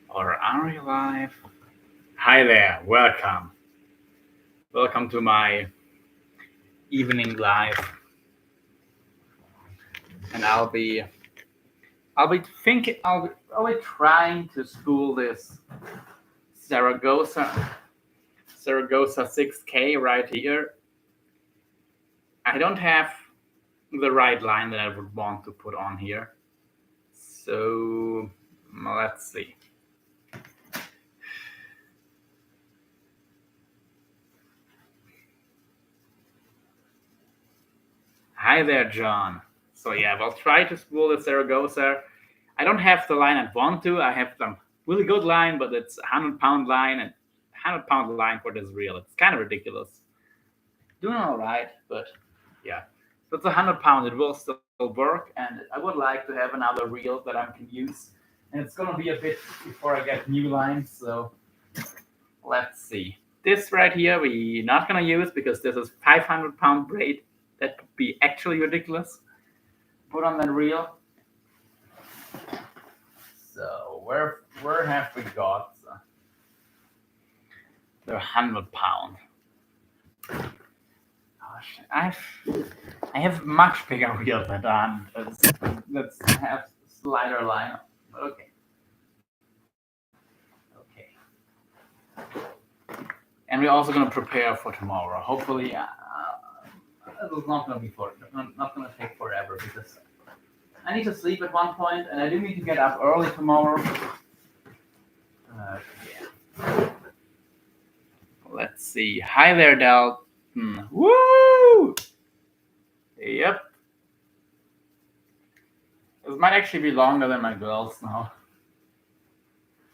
Or are you live? Hi there, welcome. Welcome to my evening live. And I'll be trying to spool this Saragosa 6K right here. I don't have the right line that I would want to put on here. So let's see. Hi there, John. So yeah, I'll try to spool the Saragosa. I don't have the line I want to. I have some really good line, but it's a 100-pound line, and 100-pound line for this reel. It's kind of ridiculous. Doing all right, but yeah. So it's 100 pound. It will still work, and I would like to have another reel that I can use. And it's gonna be a bit before I get new lines. So let's see. This right here we're not gonna use because this is 500-pound braid. That would be actually ridiculous. Put on that reel. So where have we got the 100-pound? Gosh, I have much bigger reel than that. Let's have slider line. Okay. And we're also gonna prepare for tomorrow. Hopefully, it's not gonna take forever because I need to sleep at one point, and I do need to get up early tomorrow. Yeah. Let's see. Hi there, Dalton. Woo! Yep. This might actually be longer than my girls now.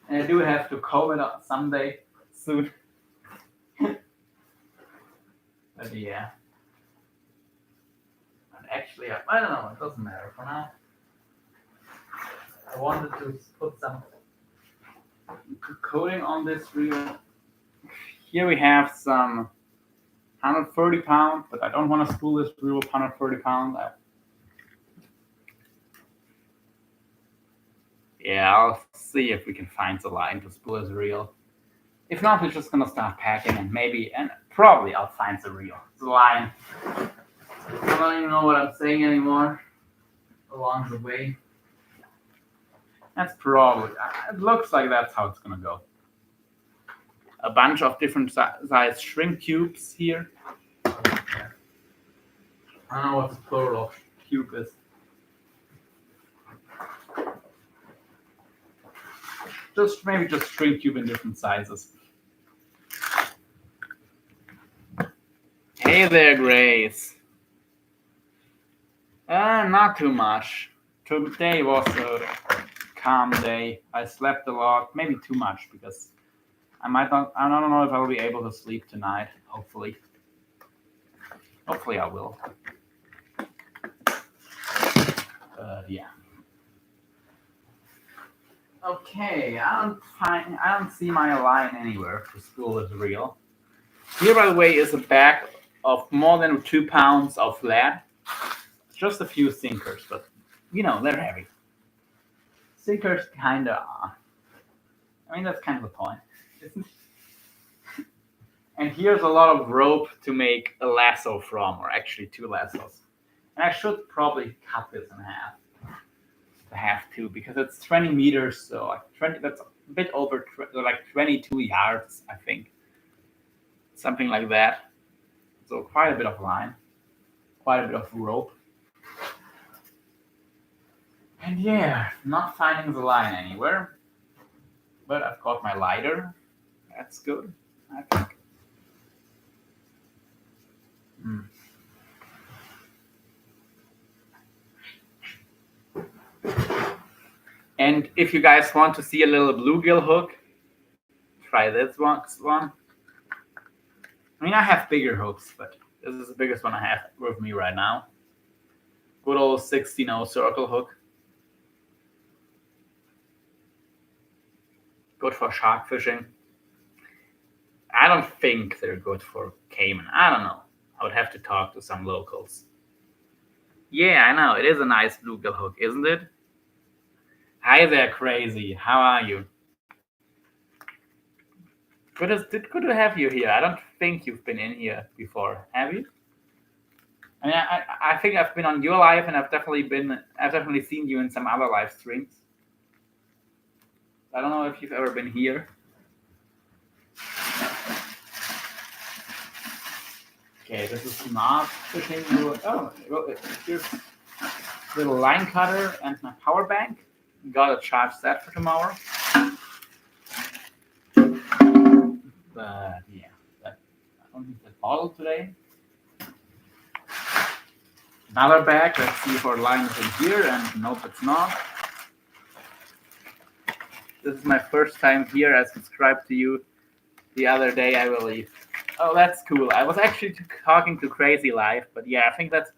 And I do have to comb it up someday soon. But yeah. And actually, I don't know. It doesn't matter for now. I wanted to put some coating on this reel. Here we have some 130 pound, but I don't want to spool this reel with 130 pound. Yeah, I'll see if we can find the line to spool this reel. If not, we're just gonna start packing and probably I'll find the line. I don't even know what I'm saying anymore along the way. That's probably, it looks like that's how it's gonna go. A bunch of different size shrink cubes here. I don't know what the plural of cube is. Maybe just shrink cube in different sizes. Hey there, Grace. Not too much. Today was a calm day. I slept a lot, maybe too much because I don't know if I'll be able to sleep tonight. Hopefully I will. Yeah. Okay, I don't see my line anywhere to spool this reel. Here, by the way, is a bag of more than 2 pounds of lead. Just a few sinkers, but they're heavy. Sinkers kinda are. I mean, that's kind of the point, isn't it? And here's a lot of rope to make a lasso from, or actually 2 lassos. And I should probably cut this in half. I have to because it's 20 meters, so like 20. That's a bit over like 22 yards, I think. Something like that. So quite a bit of line, quite a bit of rope. And yeah, not finding the line anywhere. But I've got my lighter. That's good, I think. And if you guys want to see a little bluegill hook, try this one. I mean, I have bigger hooks, but this is the biggest one I have with me right now. Good old 16-0 circle hook. Good for shark fishing. I don't think they're good for caiman. I don't know. I would have to talk to some locals. Yeah, I know. It is a nice bluegill hook, isn't it? Hi there, Crazy. How are you? Good to have you here. I don't think you've been in here before, have you? I mean, I think I've been on your live, and I've definitely seen you in some other live streams. I don't know if you've ever been here. Okay, this is not fishing. Oh, here's a little line cutter and my power bank. Gotta charge that for tomorrow. But yeah, I don't need the bottle today. Another bag. Let's see if our line is in here. And nope, it's not. This is my first time here. I subscribed to you the other day, I believe. Oh, that's cool. I was actually talking to Crazy Life, but yeah, I think that's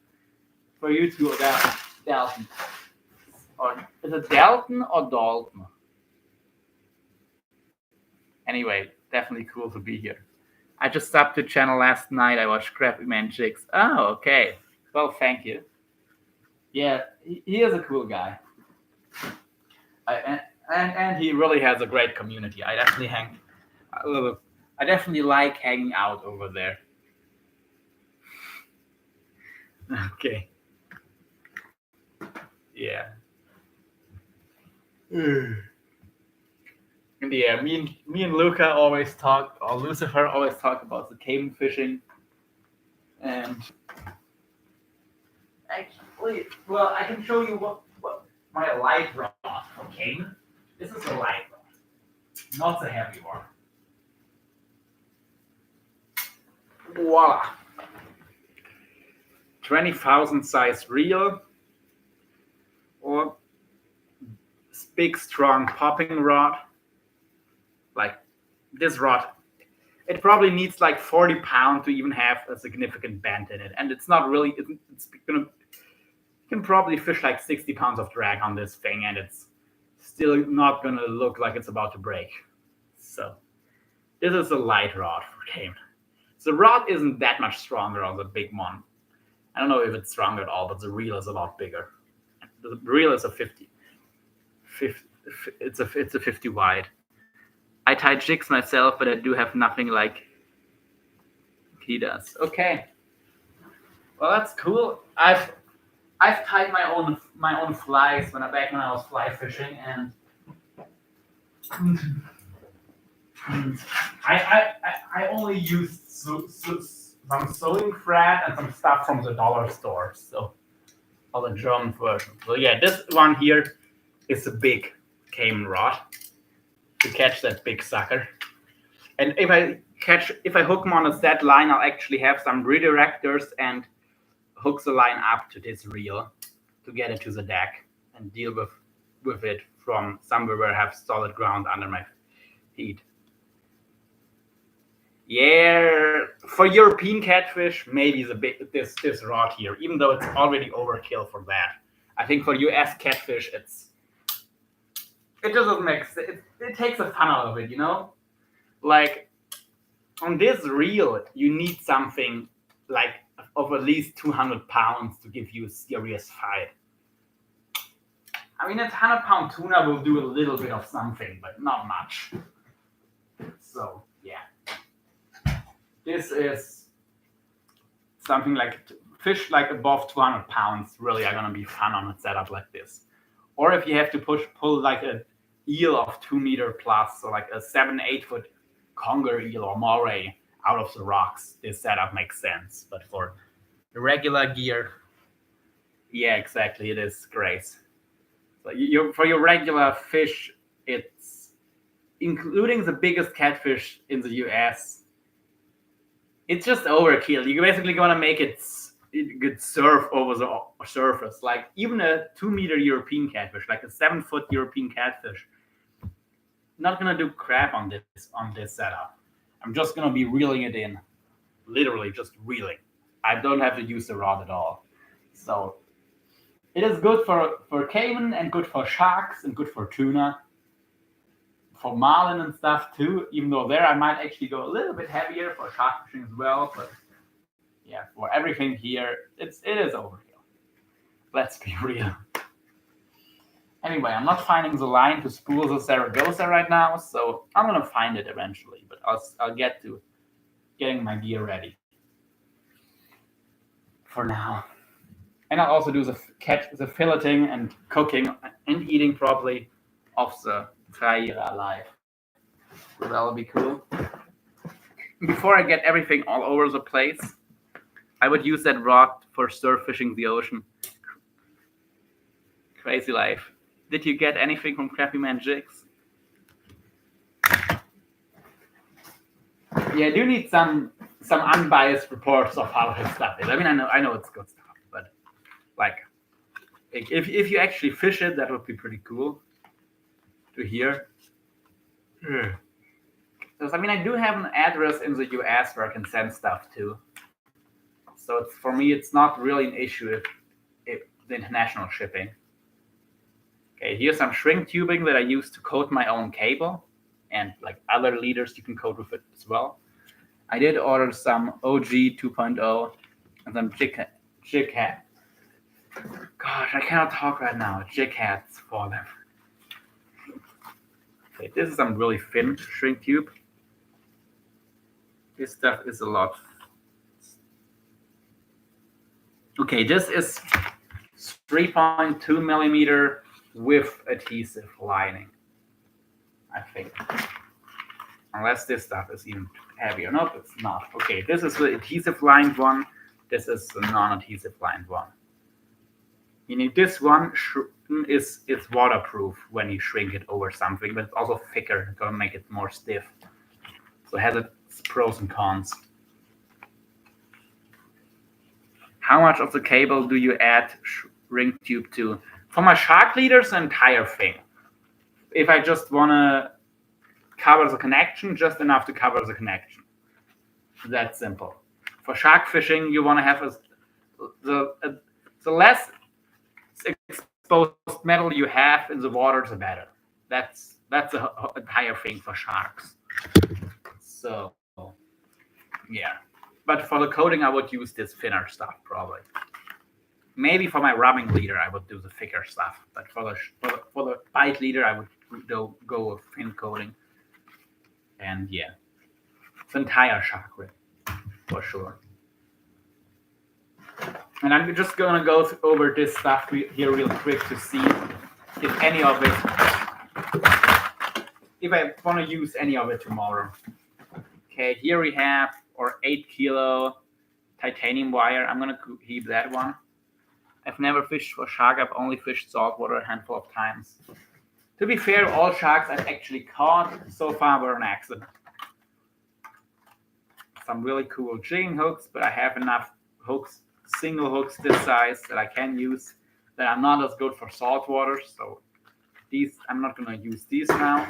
for you to Dalton. Or is it Dalton or Dalton? Anyway, definitely cool to be here. I just stopped the channel last night. I watched Crappy Man Chicks. Oh, okay. Well, thank you. Yeah, he is a cool guy. And he really has a great community. I definitely like hanging out over there. Okay. Yeah. And yeah, me and Luca always talk, or Lucifer always talk about the caiman fishing. And actually, well, I can show you what my light rod for caiman. This is a light rod, not the heavy one. Voila. 20,000 size reel, or big strong popping rod. Like this rod, it probably needs like 40 pounds to even have a significant bend in it, and it's not really. It's gonna. You can probably fish like 60 pounds of drag on this thing, and it's still not gonna look like it's about to break. So this is a light rod for caiman. So the rod isn't that much stronger on the big one. I don't know if it's stronger at all, but the reel is a lot bigger. The reel is a 50. It's a 50 wide. I tie jigs myself, but I do have nothing like he does. Okay. Well, that's cool. I've tied my own flies when I was fly fishing, and I only used some sewing thread and some stuff from the dollar store. So all the German version. So yeah, this one here is a big caiman rod to catch that big sucker. And if I hook them on a set line, I'll actually have some redirectors and hook the line up to this reel to get it to the deck and deal with it from somewhere where I have solid ground under my feet. Yeah, for European catfish, maybe this rod here, even though it's already overkill for that. I think for US catfish, it doesn't make sense. It takes a ton out of it, you know? Like, on this reel, you need something like of at least 200 pounds to give you a serious fight. I mean, a 100-pound tuna will do a little bit of something, but not much. So, yeah. This is something like fish like above 200 pounds really are going to be fun on a setup like this. Or if you have to pull like a eel of 2 meter plus, so like a 7-8 foot conger eel or moray out of the rocks, this setup makes sense. But for the regular gear, yeah, exactly, it is great. So for your regular fish, it's including the biggest catfish in the US. It's just overkill. You're basically going to make it could surf over the surface. Like even a 2 meter European catfish, like a 7 foot European catfish, not going to do crap on this setup. I'm just going to be reeling it in. Literally just reeling. I don't have to use the rod at all. So it is good for caiman and good for sharks and good for tuna. For marlin and stuff too, even though there I might actually go a little bit heavier for shark fishing as well. But yeah, for everything here, it is overkill. Let's be real. Anyway, I'm not finding the line to spool the Saragosa right now, so I'm gonna find it eventually. But I'll get to getting my gear ready for now. And I'll also do the filleting and cooking and eating properly of the Traíra alive. So that'll be cool. Before I get everything all over the place, I would use that rod for stir fishing the ocean. Crazy life. Did you get anything from Crappy Man Jigs? Yeah, I do need some unbiased reports of how his stuff is. I mean, I know it's good stuff, but like, if you actually fish it, that would be pretty cool to hear. Because I mean, I do have an address in the US where I can send stuff to. So for me, it's not really an issue if the international shipping. Okay, here's some shrink tubing that I use to coat my own cable, and like other leaders, you can coat with it as well. I did order some OG 2.0 and some jig hat. Gosh, I cannot talk right now. Jig hats for them. Okay, this is some really thin shrink tube. This stuff is a lot. Okay, this is 3.2 millimeter with adhesive lining, I think. Unless this stuff is even heavier. Nope, it's not. Okay, this is the adhesive lined one. This is the non-adhesive lined one. Meaning this one is waterproof when you shrink it over something, but it's also thicker. It's gonna make it more stiff. So it has its pros and cons. How much of the cable do you add shrink tube to? For my shark leaders, the entire thing. If I just wanna cover the connection, just enough to cover the connection. That's simple. For shark fishing, you want to have the less exposed metal you have in the water, the better. That's the entire thing for sharks. So yeah, but for the coating, I would use this thinner stuff probably. Maybe for my rubbing leader, I would do the thicker stuff. But for the bite leader, I would go with thin coating. And yeah, the entire shark rig for sure. And I'm just gonna go over this stuff here real quick to see if any of it, if I want to use any of it tomorrow. Okay, here we have our 8 kilo titanium wire. I'm gonna keep that one. I've never fished for shark. I've only fished saltwater a handful of times. To be fair, all sharks I've actually caught so far were an accident. Some really cool jigging hooks, but I have enough hooks, single hooks this size that I can use that are not as good for saltwater. So these, I'm not going to use these now.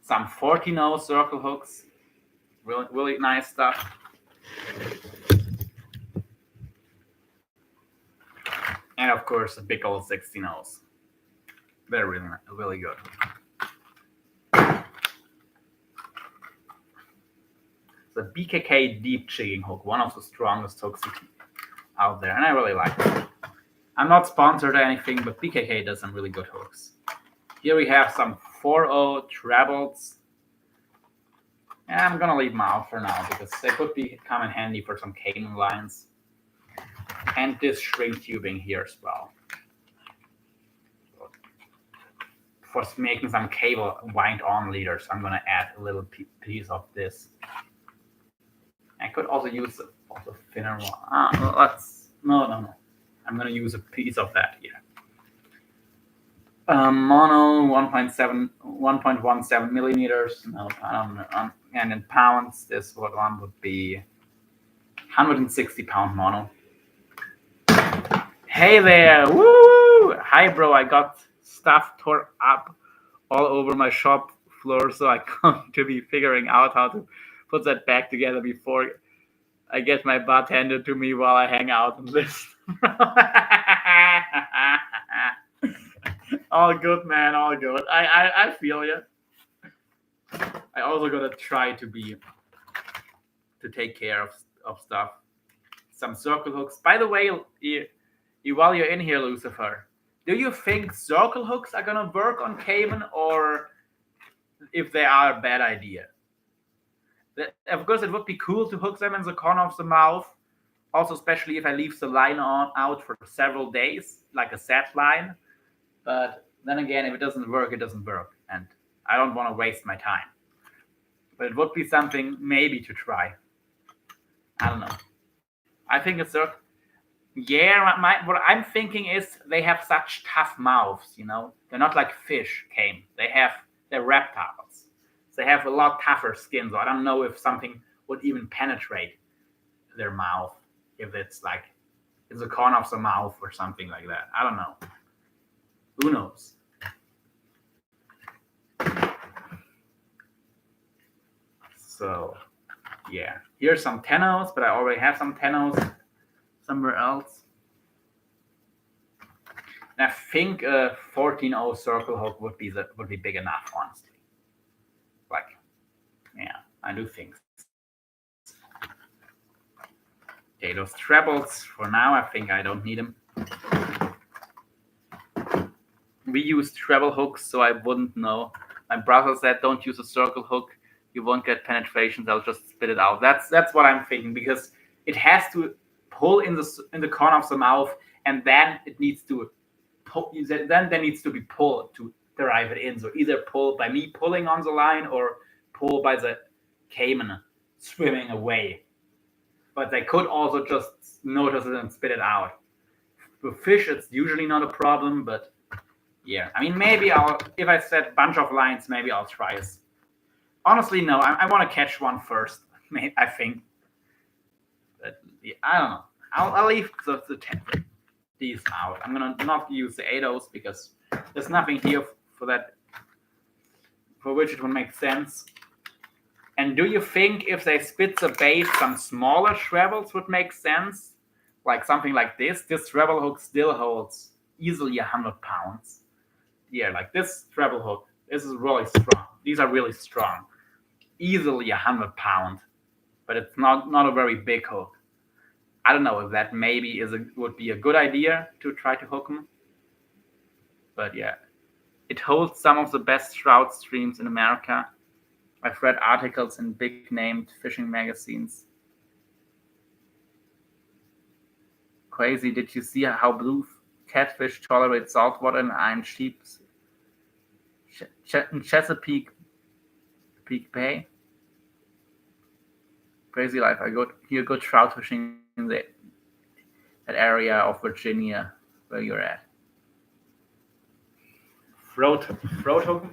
Some 14-0 circle hooks, really nice stuff. And of course, the big old 16-0s. They're really good. The BKK deep jigging hook, one of the strongest hooks out there, and I really like it. I'm not sponsored or anything, but BKK does some really good hooks. Here we have some 4-0 trebles. And I'm gonna leave them out for now because they could come in handy for some cable lines. And this shrink tubing here as well. For making some cable wind-on leaders, I'm gonna add a little piece of this. I could also use also thinner one. No. I'm gonna use a piece of that here. Mono 1.17 millimeters. No, I don't know. And in pounds, this one would be 160 pound mono. Hey there, woo! Hi, bro. I got stuff tore up all over my shop floor, so I'm going to be figuring out how to put that back together before I get my butt handed to me while I hang out and listen. All good, man. All good. I feel you. I also gotta try to take care of stuff. Some circle hooks. By the way, While you're in here, Lucifer, do you think circle hooks are gonna work on caiman, or if they are a bad idea? Of course, it would be cool to hook them in the corner of the mouth. Also, especially if I leave the line out for several days, like a set line. But then again, if it doesn't work, it doesn't work, and I don't want to waste my time. But it would be something maybe to try. I don't know. I think it's a what I'm thinking is they have such tough mouths. They're not like fish came. They're reptiles. They have a lot tougher skin. So I don't know if something would even penetrate their mouth if it's like in the corner of the mouth or something like that. I don't know. Who knows? So, yeah. Here's some tenos, but I already have some tenos somewhere else. And I think a 14-0 circle hook would be big enough, honestly. Like, yeah, I do think. Okay, those trebles for now, I think I don't need them. We use treble hooks, so I wouldn't know. My brother said, "Don't use a circle hook. You won't get penetration. They'll just spit it out." That's what I'm thinking, because it has to pull in the corner of the mouth, and then it needs to pull. Then there needs to be pull to drive it in. So either pull by me pulling on the line, or pull by the caiman swimming away. But they could also just notice it and spit it out. With fish, it's usually not a problem, but yeah. I mean, maybe if I set a bunch of lines, maybe I'll try it. Honestly, no, I want to catch one first, I think. But yeah, I don't know. I'll leave these out. I'm going to not use the 8-0s because there's nothing here for that, for which it would make sense. And do you think if they spit the bait, some smaller shrevels would make sense? Like something like this? This treble hook still holds easily 100 pounds. Yeah, like this treble hook. This is really strong. These are really strong. Easily 100 pounds. But it's not a very big hook. I don't know if that maybe would be a good idea to try to hook them. But yeah. It holds some of the best trout streams in America. I've read articles in big named fishing magazines. Crazy. Did you see how blue catfish tolerate saltwater and are in Chesapeake Bay? Crazy life. I go trout fishing in that area of Virginia where you're at. Throat hook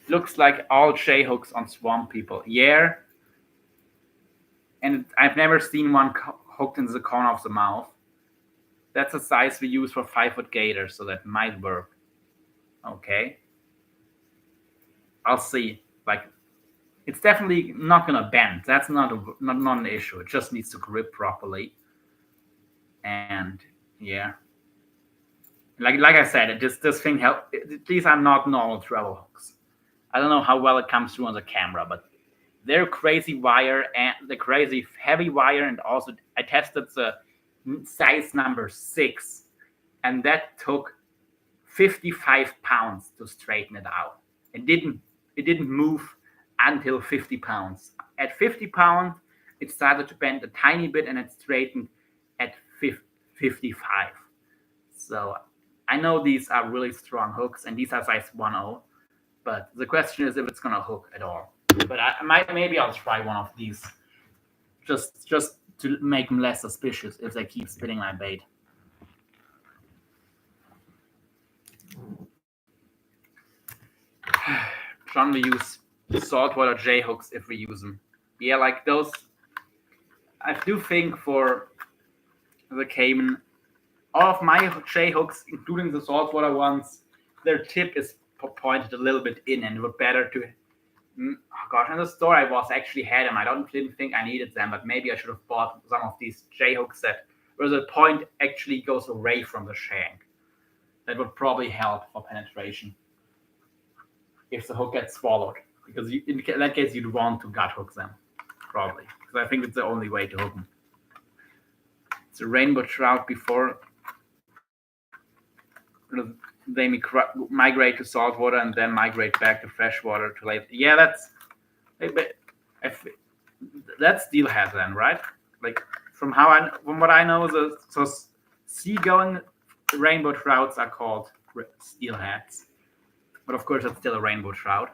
looks like all J hooks on swamp people. Yeah. And I've never seen one hooked in the corner of the mouth. That's a size we use for 5-foot gators, so that might work. Okay. I'll see. Like, it's definitely not gonna bend. That's not an issue. It just needs to grip properly. And yeah. Like I said, this thing help. These are not normal treble hooks. I don't know how well it comes through on the camera, but they're crazy wire and the crazy heavy wire, and also I tested the size number 6, and that took 55 pounds to straighten it out. It didn't move until 50 pounds. At 50 pounds, it started to bend a tiny bit, and it straightened at 55. So I know these are really strong hooks, and these are size 1.0. But the question is if it's gonna hook at all. But maybe I'll try one of these, just to make them less suspicious if they keep spitting my bait. John, we use saltwater J hooks if we use them. Yeah, like those. I do think for the caiman, all of my J hooks, including the saltwater ones, their tip is pointed a little bit in, and it would better to. Oh gosh, in the store I actually had them. I didn't think I needed them, but maybe I should have bought some of these J hooks where the point actually goes away from the shank. That would probably help for penetration if the hook gets swallowed, because in that case you'd want to gut hook them, probably, because I think it's the only way to hook them. It's a rainbow trout before they migrate to saltwater and then migrate back to freshwater to late. Yeah, that's steelhead then, right? Like from what I know, so seagoing rainbow trouts are called steelheads, but of course it's still a rainbow trout.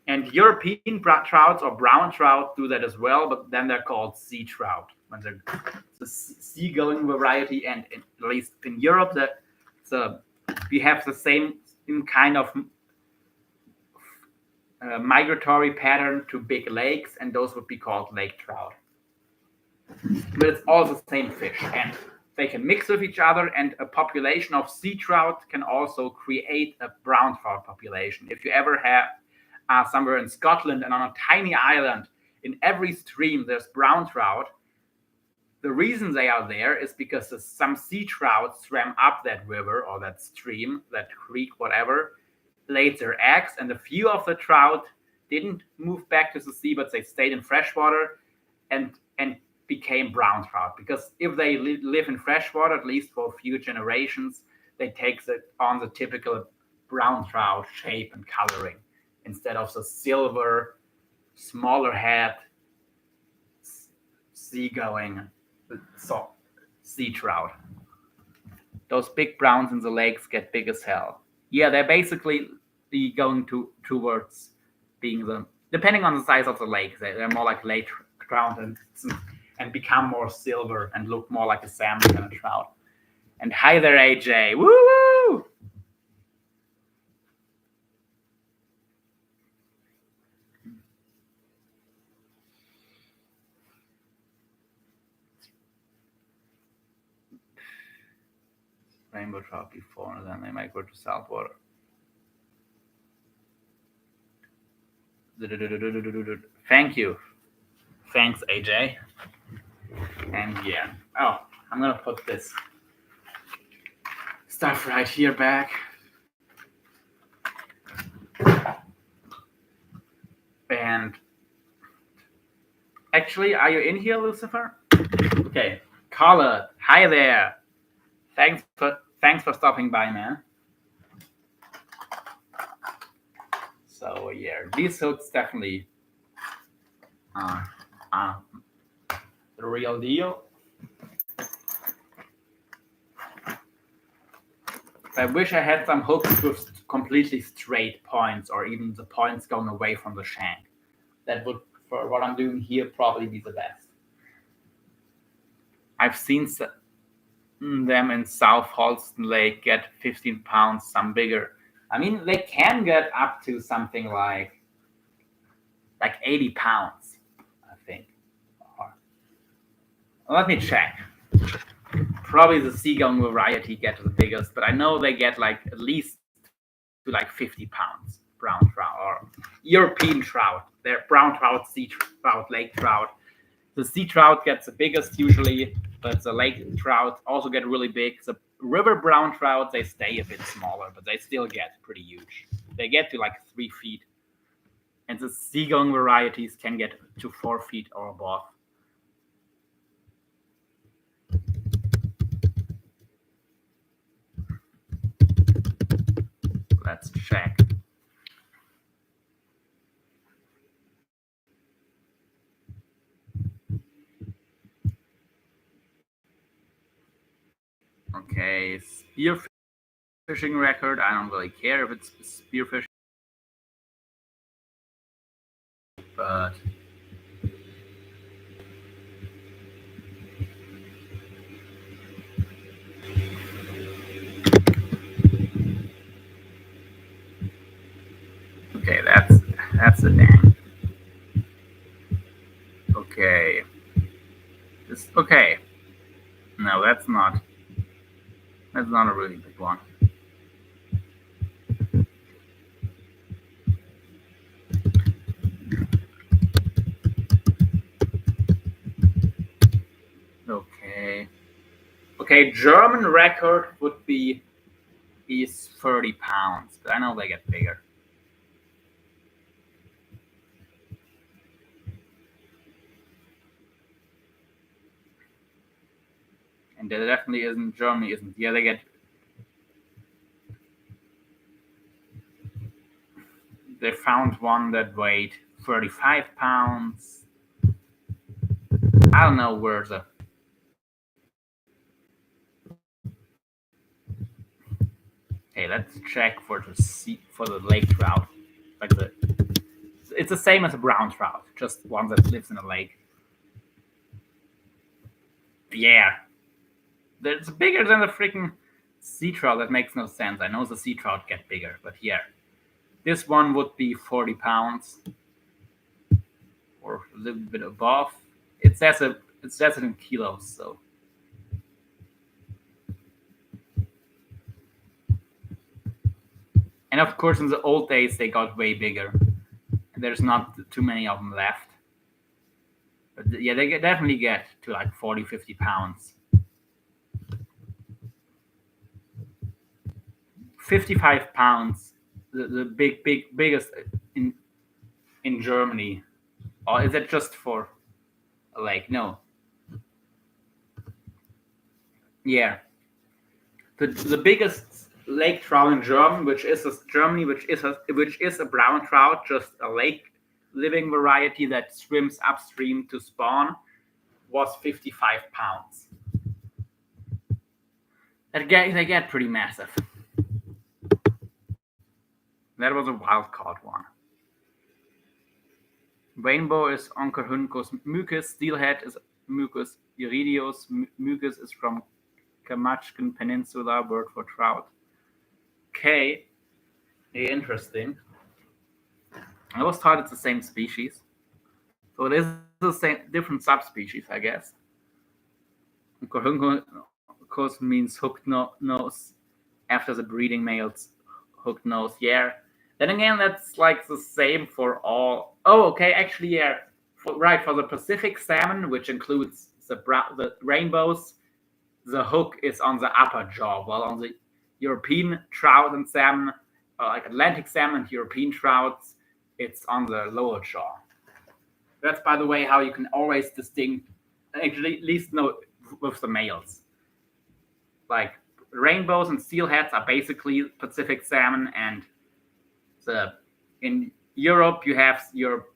And European trouts or brown trout do that as well, but then they're called sea trout when they're the seagoing variety. And at least in Europe, we have the same kind of migratory pattern to big lakes, and those would be called lake trout. But it's all the same fish, and they can mix with each other, and a population of sea trout can also create a brown trout population. If you ever are somewhere in Scotland and on a tiny island, in every stream there's brown trout. The reason they are there is because some sea trout swam up that river or that stream, that creek, whatever, laid their eggs, and a few of the trout didn't move back to the sea, but they stayed in freshwater and became brown trout. Because if they live in freshwater, at least for a few generations, they take on the typical brown trout shape and coloring instead of the silver, smaller head, seagoing sea trout. Those big browns in the lakes get big as hell. Yeah, they're basically going towards being depending on the size of the lake, they're more like lake trout and become more silver and look more like a salmon than a trout. And hi there, AJ. Woo! Rainbow trout before, and then they might go to saltwater. Thank you. Thanks, AJ. And yeah. Oh, I'm gonna put this stuff right here back. And actually, are you in here, Lucifer? Okay. Caller, hi there. Thanks for stopping by, man. So yeah, these hooks definitely are the real deal. I wish I had some hooks with completely straight points, or even the points going away from the shank. That would, for what I'm doing here, probably be the best. I've seen them in South Holston Lake get 15 pounds, some bigger. I mean, they can get up to something like 80 pounds, I think. Let me check. Probably the seagull variety get the biggest, but I know they get at least to 50 pounds. Brown trout or European trout. They're brown trout, sea trout, lake trout. The sea trout gets the biggest usually, but the lake trout also get really big. The river brown trout, they stay a bit smaller, but they still get pretty huge. They get to 3 feet. And the seagull varieties can get to 4 feet or above. Let's check. Okay, spearfishing record. I don't really care if it's spearfishing, but okay, that's the dang. Okay, okay. No, that's not a really big one. Okay, German record would be is 30 pounds, but I know they get bigger. And there definitely isn't. Germany isn't. Yeah, they get they found one that weighed 35 pounds. I don't know where the... Hey, let's check for the lake trout. It's the same as a brown trout, just one that lives in a lake. Yeah. It's bigger than the freaking sea trout. That makes no sense. I know the sea trout get bigger, but yeah. This one would be 40 pounds. Or a little bit above. It says it in kilos, so. And of course, in the old days, they got way bigger. There's not too many of them left. But yeah, they definitely get to like 40, 50 pounds. 55 pounds, the biggest in Germany. Or is it just for a lake? No. Yeah. The biggest lake trout in Germany, which is a brown trout, just a lake living variety that swims upstream to spawn, was 55 pounds. They get pretty massive. That was a wild caught one. Rainbow is Oncorhynchus mucus. Steelhead is Mucus iridius. Mucus is from Kamchatka Peninsula, word for trout. Okay, interesting. I was taught it's the same species, so it is the same different subspecies, I guess. Oncorhynchus means hooked nose. After the breeding male's hooked nose, yeah. Then again, that's like the same for all. Oh, okay, actually, yeah. For the Pacific salmon, which includes the rainbows, the hook is on the upper jaw, while on the European trout and salmon, like Atlantic salmon and European trouts, it's on the lower jaw. That's, by the way, how you can always distinct, actually, at least know with the males. Like rainbows and steelheads are basically Pacific salmon, and in Europe you have your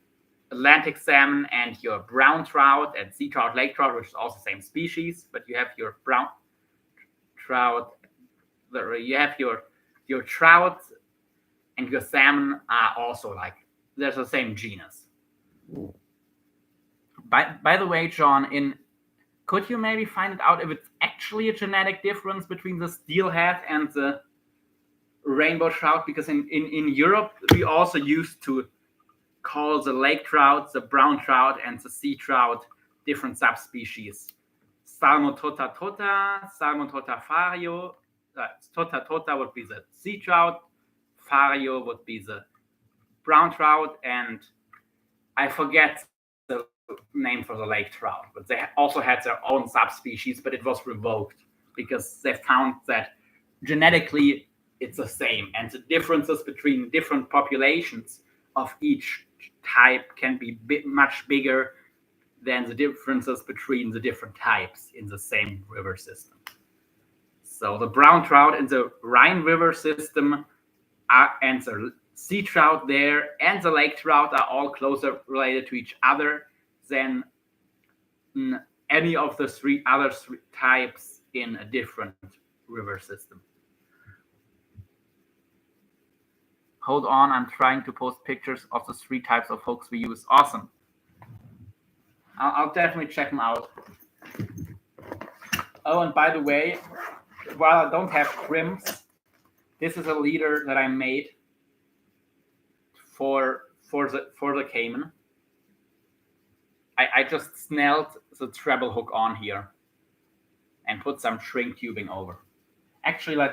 Atlantic salmon and your brown trout and sea trout, lake trout, which is also the same species, but you have your brown trout, you have your trout and your salmon are also like, there's the same genus. By the way, John, could you maybe find it out if it's actually a genetic difference between the steelhead and the rainbow trout? Because in Europe, we also used to call the lake trout, the brown trout, and the sea trout different subspecies. Salmon tota fario. Tota would be the sea trout. Fario would be the brown trout, and I forget the name for the lake trout, but they also had their own subspecies, but it was revoked because they found that genetically it's the same, and the differences between different populations of each type can be much bigger than the differences between the different types in the same river system. So the brown trout in the Rhine River system and the sea trout there and the lake trout are all closer related to each other than any of the other three types in a different river system. Hold on, I'm trying to post pictures of the 3 types of hooks we use. Awesome. I'll definitely check them out. Oh, and by the way, while I don't have crimps, this is a leader that I made for the Cayman. I just snelled the treble hook on here and put some shrink tubing over. Actually, I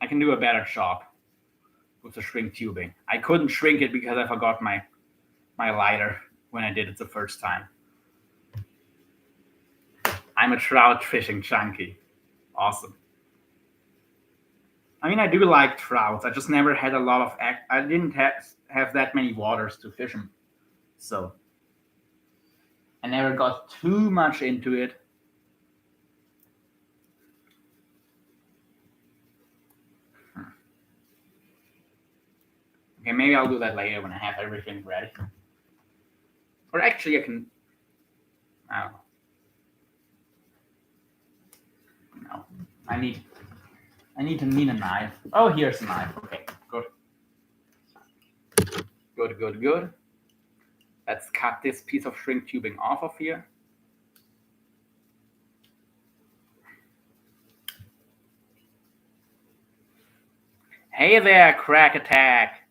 can do a better job with the shrink tubing. I couldn't shrink it because I forgot my lighter when I did it the first time. I'm a trout fishing junkie. Awesome. I mean, I do like trouts. I just never had a lot of... I didn't have that many waters to fish them. So I never got too much into it. Okay, maybe I'll do that later when I have everything ready. Or actually, I can. I don't know. No, I need a knife. Oh, here's a knife. Okay, good. Good. Let's cut this piece of shrink tubing off of here. Hey there, Crack Attack.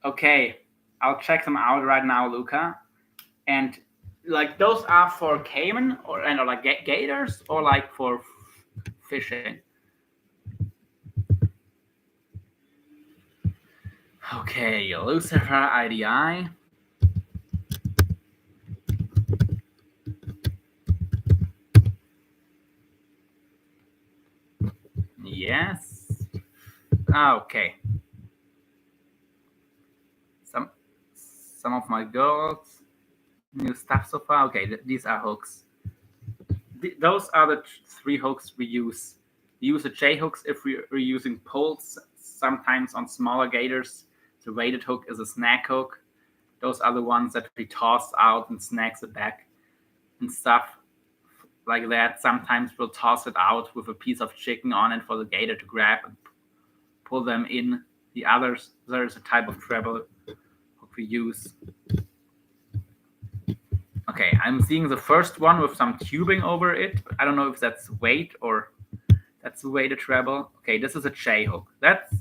Okay, I'll check them out right now, Luca. And like those are for caiman or like gators or like for fishing. Okay, Lucifer IDI. Yes. Okay. Some of my girls new stuff so far. Okay, these are hooks. Those are the three hooks we use. We use the J hooks if we're using poles. Sometimes on smaller gators, the weighted hook is a snack hook. Those are the ones that we toss out and snacks it back and stuff like that. Sometimes we'll toss it out with a piece of chicken on it for the gator to grab and pull them in. The others, there's a type of treble hook we use. Okay, I'm seeing the first one with some tubing over it. I don't know if that's weight or that's the weighted treble. Okay, this is a J hook. That's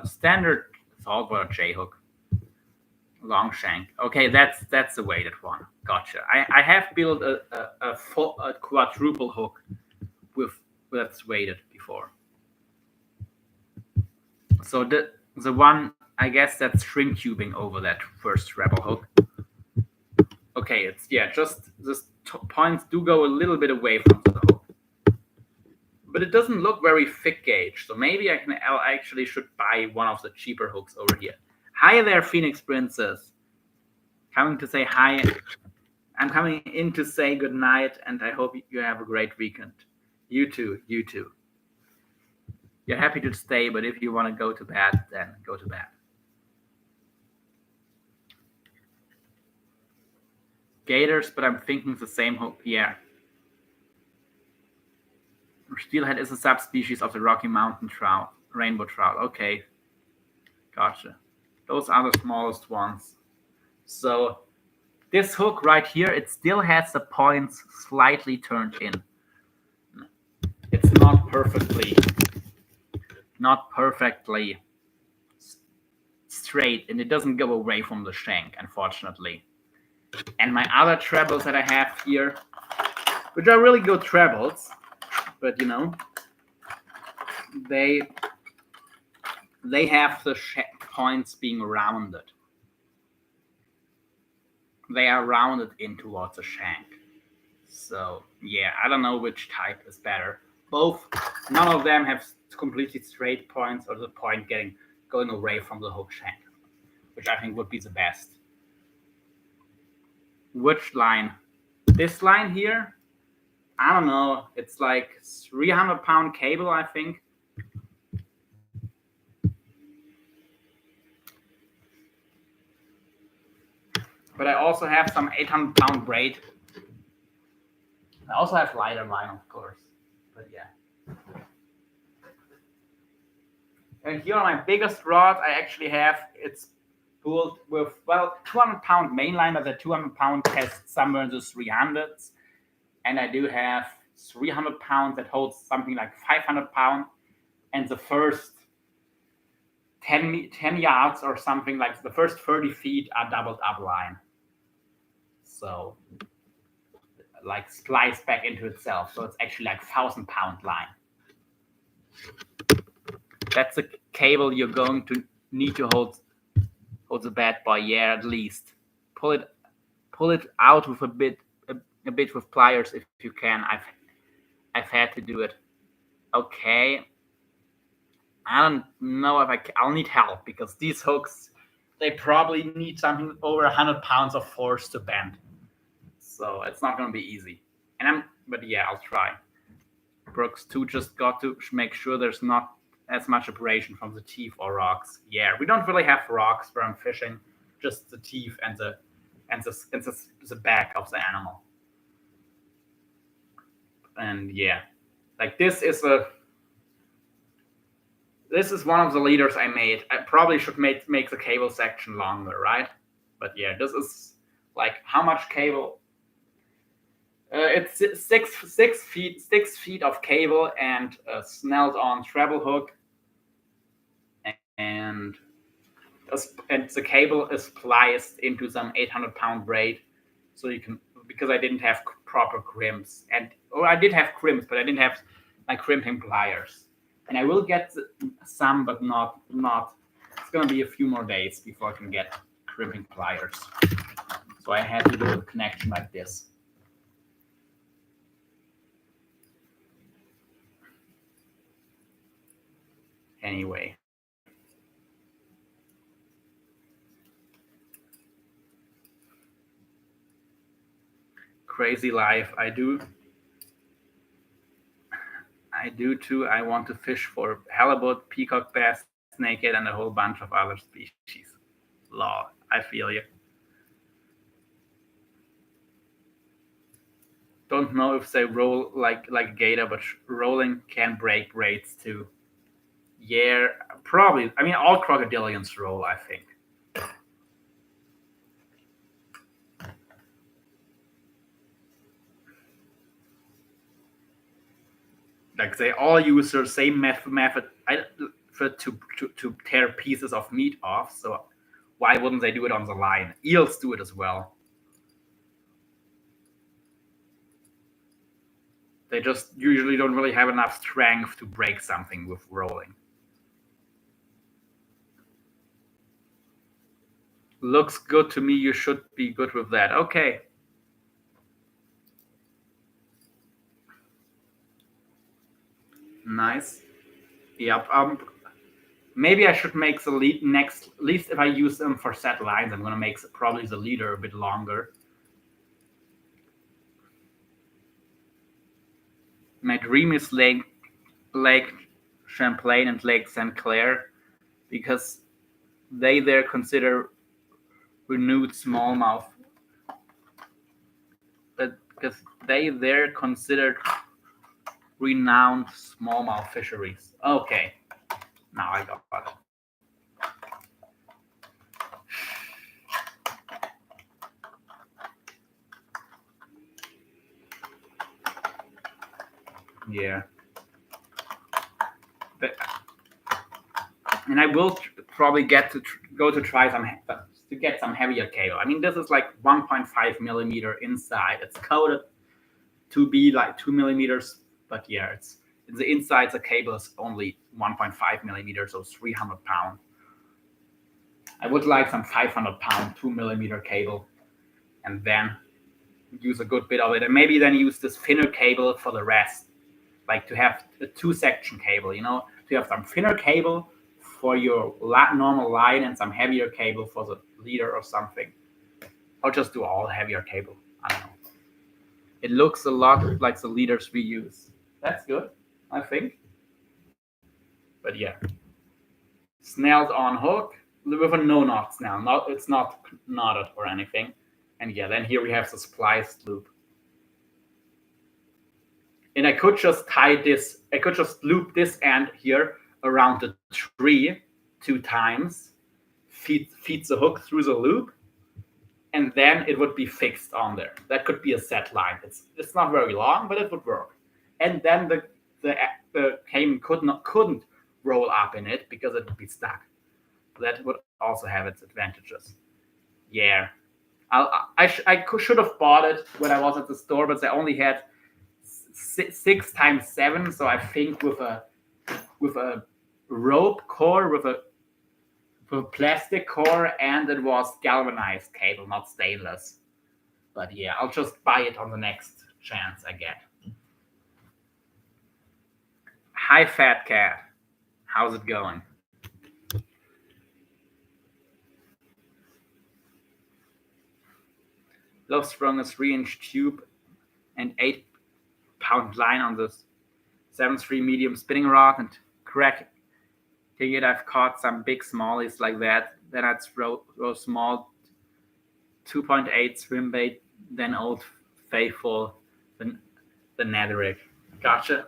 standard saltwater J hook. Long shank. Okay, that's the weighted one. Gotcha. I have built a quadruple hook with that's weighted before. So the one, I guess that's shrink tubing over that first treble hook. Okay, it's just the points do go a little bit away from the hook, but it doesn't look very thick gauge. So maybe I actually should buy one of the cheaper hooks over here. Hi there, Phoenix Princess. Coming to say hi. I'm coming in to say good night, and I hope you have a great weekend. You too. You're happy to stay, but if you want to go to bed, then go to bed. Gators, but I'm thinking the same hook. Yeah. Steelhead is a subspecies of the Rocky Mountain trout, rainbow trout. Okay. Gotcha. Those are the smallest ones. So this hook right here, it still has the points slightly turned in. It's not perfectly straight, and it doesn't go away from the shank, unfortunately. And my other trebles that I have here, which are really good trebles, but they have the points being rounded. They are rounded in towards the shank. So yeah, I don't know which type is better. None of them have completely straight points or the point going away from the hook shank, which I think would be the best. Which line? This line here? I don't know. It's like 300-pound cable, I think. But I also have some 800-pound braid. I also have lighter line, of course. But yeah. And here on my biggest rod, I actually have it's spooled with 200-pound mainline, but the 200-pound has somewhere in the 300s, and I do have 300 pounds that holds something like 500 pounds, and the first 10 yards or something like the first 30 feet are doubled up line. So like splice back into itself. So it's actually like 1,000-pound line. That's a cable you're going to need to hold the bad boy. Yeah, at least pull it out with a bit with pliers if you can. I've had to do it. Okay, I don't know if I'll need help because these hooks, they probably need something over 100 pounds of force to bend. So it's not going to be easy. But yeah, I'll try. Brooks 2 just got to make sure there's not as much abrasion from the teeth or rocks. Yeah, we don't really have rocks where I'm fishing, just the teeth and the back of the animal. And yeah, like this is one of the leaders I made. I probably should make the cable section longer, right? But yeah, this is like how much cable? It's 6 feet of cable and a snelled on treble hook, and the cable is spliced into some 800-pound braid, so you can, because I didn't have proper crimps, I did have crimps, but I didn't have my crimping pliers, and I will get some, but not. It's gonna be a few more days before I can get crimping pliers, so I had to do a connection like this. Anyway. Crazy life. I do too. I want to fish for halibut, peacock bass, snakehead, and a whole bunch of other species. Law, I feel you. Don't know if they roll like gator, but rolling can break braids too. Yeah, probably. I mean, all crocodilians roll, I think. Like they all use the same method to tear pieces of meat off. So why wouldn't they do it on the line? Eels do it as well. They just usually don't really have enough strength to break something with rolling. Looks good to me. You should be good with that. Okay. Nice. Yep. Maybe I should make the lead next. At least if I use them for set lines, I'm gonna make probably the leader a bit longer. My dream is Lake Champlain and Lake St. Clair, because they there consider renewed smallmouth. Because they there considered renowned smallmouth fisheries. Okay, now I got it. Yeah. And I will probably get to go to try to get some heavier cable. I mean, this is like 1.5 millimeter inside. It's coded to be like 2 millimeters, but yeah, it's the inside. The cable is only 1.5 millimeters, so 300 pound. I would like some 500 pound 2 millimeter cable, and then use a good bit of it, and maybe then use this thinner cable for the rest. Like to have a 2-section cable, to have some thinner cable for your normal line and some heavier cable for the leader or something. Or just do all heavier cable. I don't know. It looks a lot like the leaders we use. That's good, I think. But yeah. Snelled on hook with a no knot snell. It's not knotted or anything. And yeah, then here we have the spliced loop. And I could just loop this end here around the tree 2 times, feed the hook through the loop, and then it would be fixed on there. That could be a set line. It's not very long, but it would work. And then the cable couldn't roll up in it because it would be stuck. That would also have its advantages. Yeah, I should have bought it when I was at the store, but they only had 6 times 7. So I think with a rope core, with a plastic core, and it was galvanized cable, not stainless. But yeah, I'll just buy it on the next chance I get. Hi, Fat Cat. How's it going? Love sprung a 3-inch tube and 8-pound line on this 7.3 medium spinning rod, and crack Take it, I've caught some big smallies like that. Then I'd throw small 2.8 swim bait, then Old Faithful, then the Netherrick. Gotcha.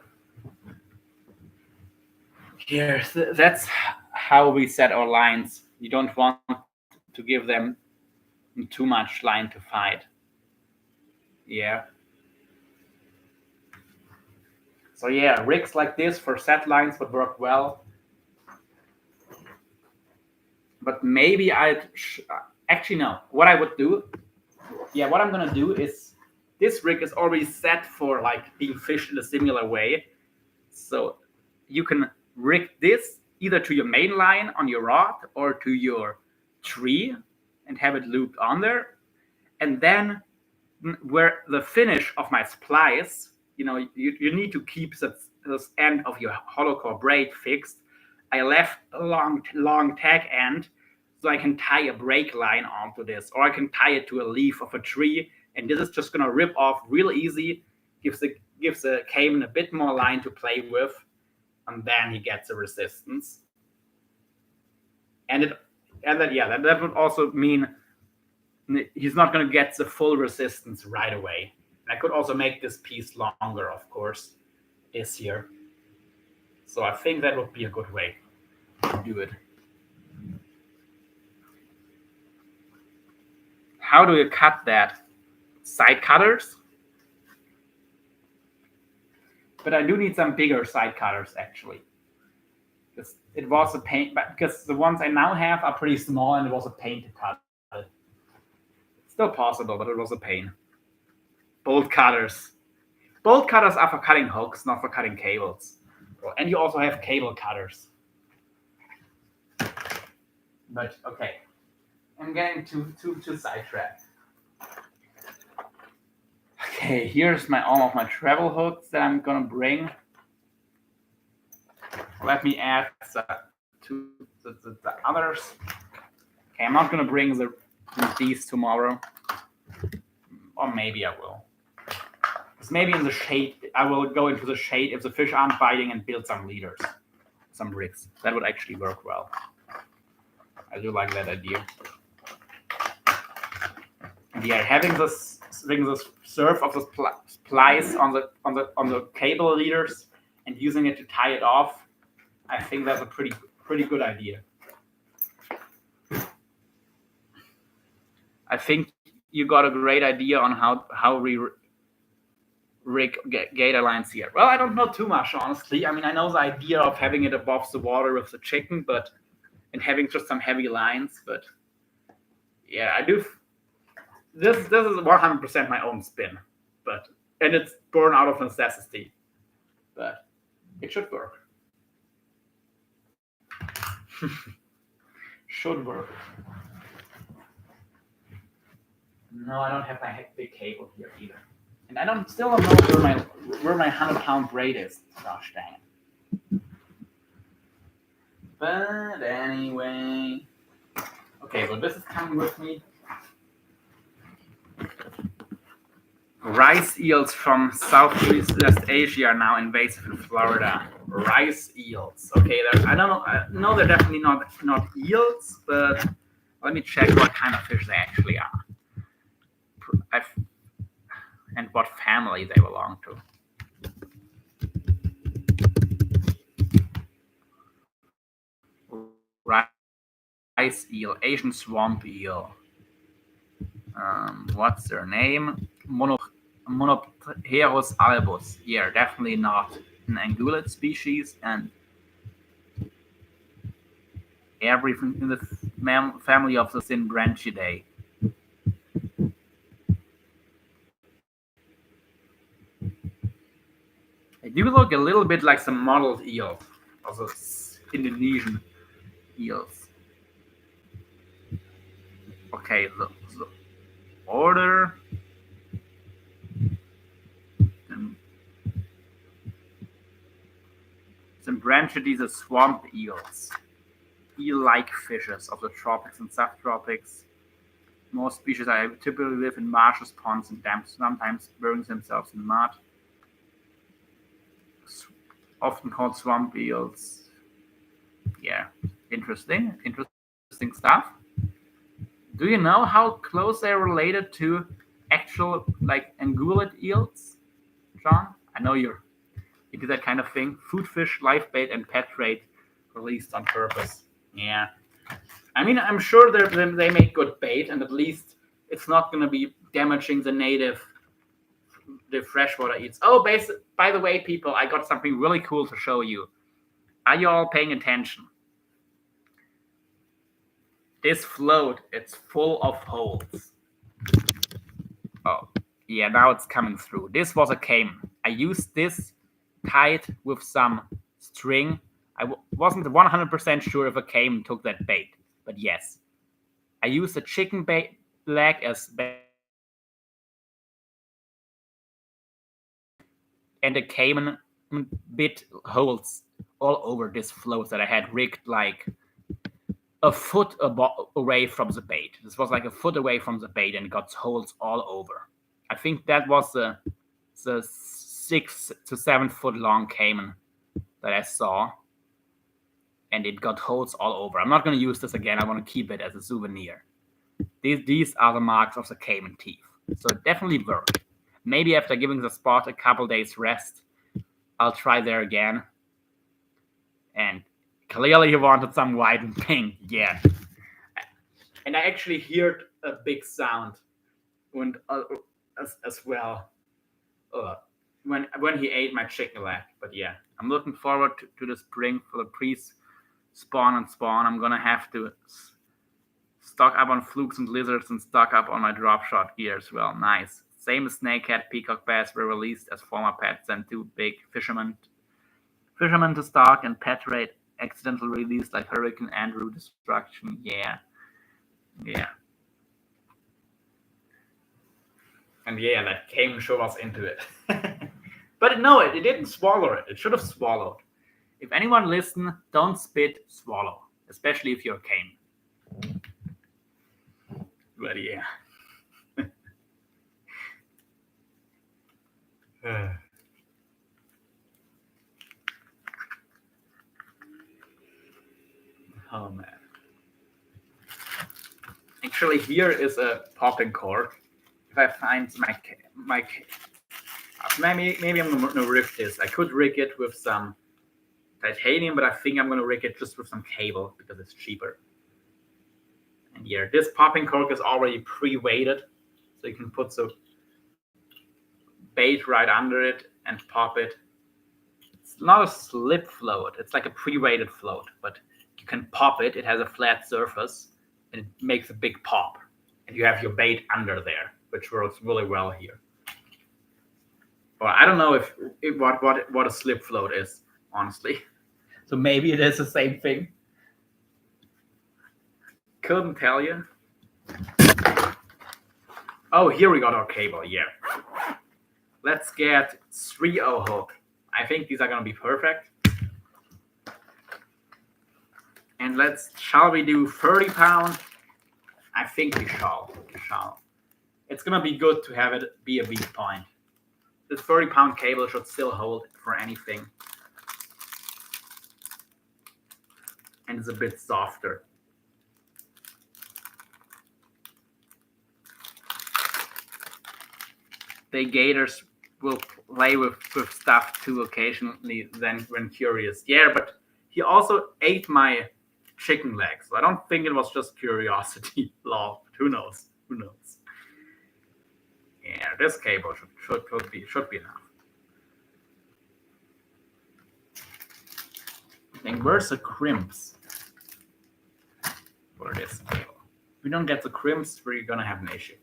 Here, that's how we set our lines. You don't want to give them too much line to fight. Yeah. So yeah, rigs like this for set lines would work well. But maybe actually no. What I would do, what I'm gonna do is this rig is already set for like being fished in a similar way. So you can rig this either to your main line on your rod or to your tree and have it looped on there. And then where the finish of my splice, you need to keep this end of your hollow core braid fixed. I left a long tag end so I can tie a brake line onto this, or I can tie it to a leaf of a tree, and this is just gonna rip off real easy, gives the caiman a bit more line to play with, and then he gets a resistance. And that would also mean he's not going to get the full resistance right away. I could also make this piece longer, of course, this here. So I think that would be a good way to do it. How do you cut that? Side cutters? But I do need some bigger side cutters, actually. Because it was a pain, because the ones I now have are pretty small, and it was a pain to cut. Still possible, but it was a pain. Bolt cutters. Bolt cutters are for cutting hooks, not for cutting cables. And you also have cable cutters. But okay, I'm getting too sidetracked. Okay, here's all of my travel hooks that I'm gonna bring. Let me add to the others. Okay, I'm not gonna bring these tomorrow, or maybe I will. Because maybe in the shade, I will go into the shade if the fish aren't biting and build some leaders, some rigs. That would actually work well. I do like that idea. And yeah, having this surf of the splice on the cable leaders and using it to tie it off, I think that's a pretty good idea. I think you got a great idea on how we rig gator lines here. Well, I don't know too much, honestly. I mean, I know the idea of having it above the water with the chicken, and having just some heavy lines, but yeah, I do. This is 100% my own spin, and it's born out of necessity, but it should work. Should work. No, I don't have my big cable here either. And I still don't know where my 100-pound braid is. Gosh dang it. But anyway. Okay, so this is coming with me. Rice eels from Southeast Asia are now invasive in Florida. Rice eels. Okay, I know they're definitely not eels, but let me check what kind of fish they actually are. And what family they belong to. Rice eel, Asian swamp eel. What's their name? Monopterus albus. Yeah, definitely not an ungulate species, and everything in the family of the Synbranchidae. They do look a little bit like some mottled eels, also Indonesian eels. Okay, the order. Synbranchidae are swamp eels, eel-like fishes of the tropics and subtropics. Most species typically live in marshes, ponds, and dams, sometimes burying themselves in mud. Often called swamp eels. Yeah, interesting stuff. Do you know how close they're related to actual like ungulate eels, John? I know you do that kind of thing. Food fish, live bait, and pet trade released on purpose. Yeah, I mean I'm sure they make good bait, and at least it's not going to be damaging the freshwater eats. Oh, by the way, people, I got something really cool to show you. Are you all paying attention? This float, it's full of holes. Oh, yeah, now it's coming through. This was a caiman. I used this tied with some string. I wasn't 100% sure if a caiman took that bait, but yes. I used a chicken bait leg as bait, and the caiman bit holes all over this float that I had rigged like a foot away from the bait. This was like a foot away from the bait and got holes all over. I think that was the 6 to 7 foot long caiman that I saw, and it got holes all over. I'm not going to use this again. I want to keep it as a souvenir. These are the marks of the caiman teeth, so it definitely worked. Maybe after giving the spot a couple days rest, I'll try there again. And clearly he wanted some white and pink. Yeah. And I actually heard a big sound when as well when he ate my chicken leg. But yeah, I'm looking forward to the spring for the pre-spawn and spawn. I'm gonna have to stock up on flukes and lizards and stock up on my drop shot gear as well. Nice. Same as snakehead, peacock bass were released as former pets and 2 big fishermen to stock, and pet rate accidental release like Hurricane Andrew destruction. Yeah. And yeah, that came sure was into it. But no, it didn't swallow it. It should have swallowed. If anyone listen, don't spit, swallow. Especially if you're cane. But yeah. Oh man. Actually, here is a popping cork. If I find my maybe I'm gonna rig this. I could rig it with some titanium, but I think I'm gonna rig it just with some cable because it's cheaper. And yeah, this popping cork is already pre-weighted, so you can put the bait right under it and pop it. It's not a slip float, it's like a pre-weighted float, but you can pop it. It has a flat surface and it makes a big pop, and you have your bait under there, which works really well here. Well, I don't know if what a slip float is, honestly. So maybe it is the same thing. Couldn't tell you. Oh, here we got our cable. Yeah. Let's get 3/0 hook. I think these are gonna be perfect. And shall we do 30 pound? I think we shall. It's gonna be good to have it be a weak point. This 30-pound cable should still hold for anything. And it's a bit softer. The gators will play with stuff too occasionally then when curious. Yeah, but he also ate my chicken legs. So I don't think it was just curiosity. Lol. Who knows? Yeah, this cable should be enough. And where's the crimps for this cable? If we don't get the crimps, we're gonna have an issue.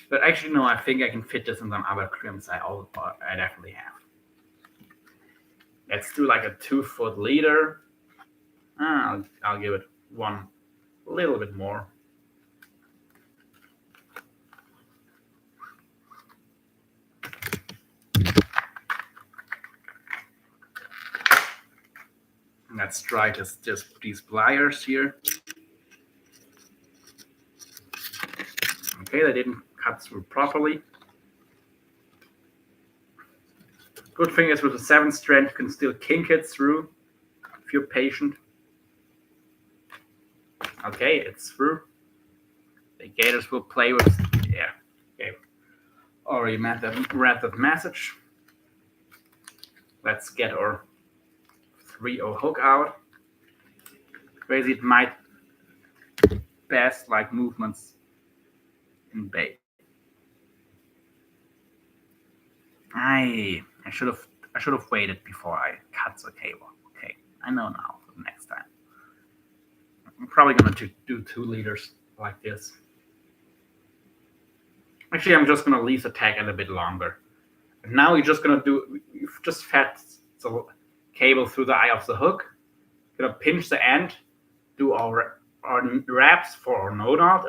But actually, no, I think I can fit this in some other crimps I definitely have. Let's do like a 2-foot leader. I'll give it one a little bit more. Let's try just these pliers here. Okay, they didn't cut through properly. Good thing is with the 7 strand, you can still kink it through if you're patient. Okay, it's through. The gators will play with, yeah. Okay, already read that message. Let's get our 3-0 hook out. Crazy, it might best like movements in bait. I should have waited before I cut the cable. Okay, I know now for the next time. I'm probably gonna do 2 liters like this. Actually, I'm just gonna leave the tag a little bit longer. And now we're just gonna you've just fed the cable through the eye of the hook. Gonna pinch the end, do our wraps for our no knot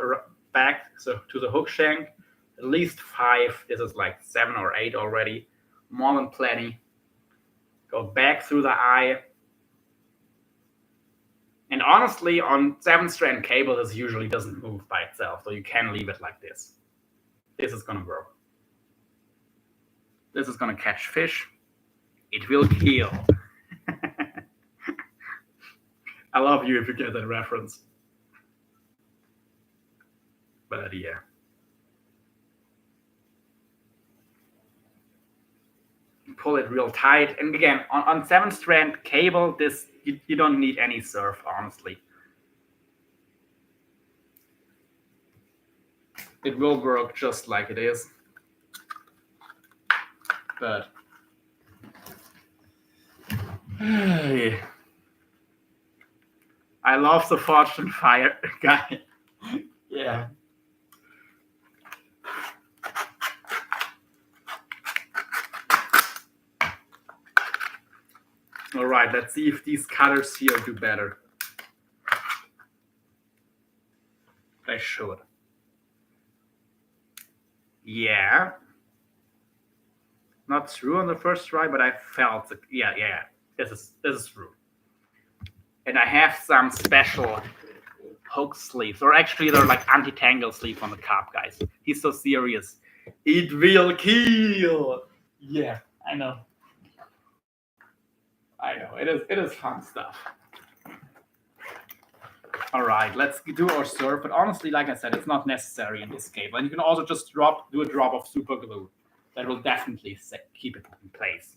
back to the hook shank. At least 5. This is like 7 or 8 already. More than plenty. Go back through the eye. And honestly, on 7 strand cable, this usually doesn't move by itself, so you can leave it like this. This is gonna work. This is gonna catch fish. It will kill. I love you if you get that reference. But yeah. Pull it real tight. And again, on 7 strand cable, this you don't need any surf, honestly. It will work just like it is. But I love the Fortune Fire guy. Yeah. All right, let's see if these cutters here do better. They should. Yeah. Not through on the first try, but I felt it. Yeah. This is through. And I have some special hook sleeves, or actually they're like anti-tangle sleeve on the carp, guys. He's so serious. It will kill. Yeah, I know. It is fun stuff. All right, let's do our surf. But honestly, like I said, it's not necessary in this cable. And you can also just do a drop of super glue. That will definitely keep it in place.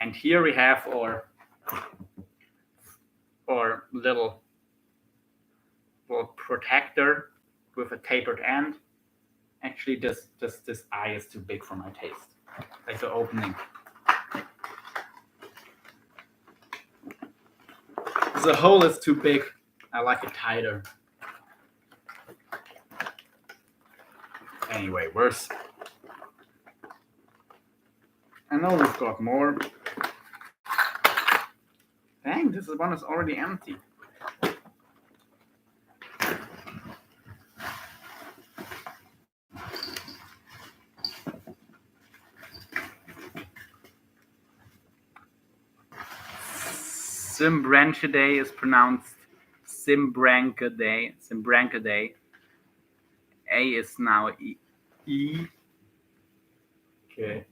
And here we have our little protector with a tapered end. Actually, this eye is too big for my taste. Like the opening. The hole is too big. I like it tighter. Anyway, worse. I know we've got more. Dang, this one is already empty. Simbranchidae is pronounced Simbranchidae. Simbranchidae. A is now E. Okay.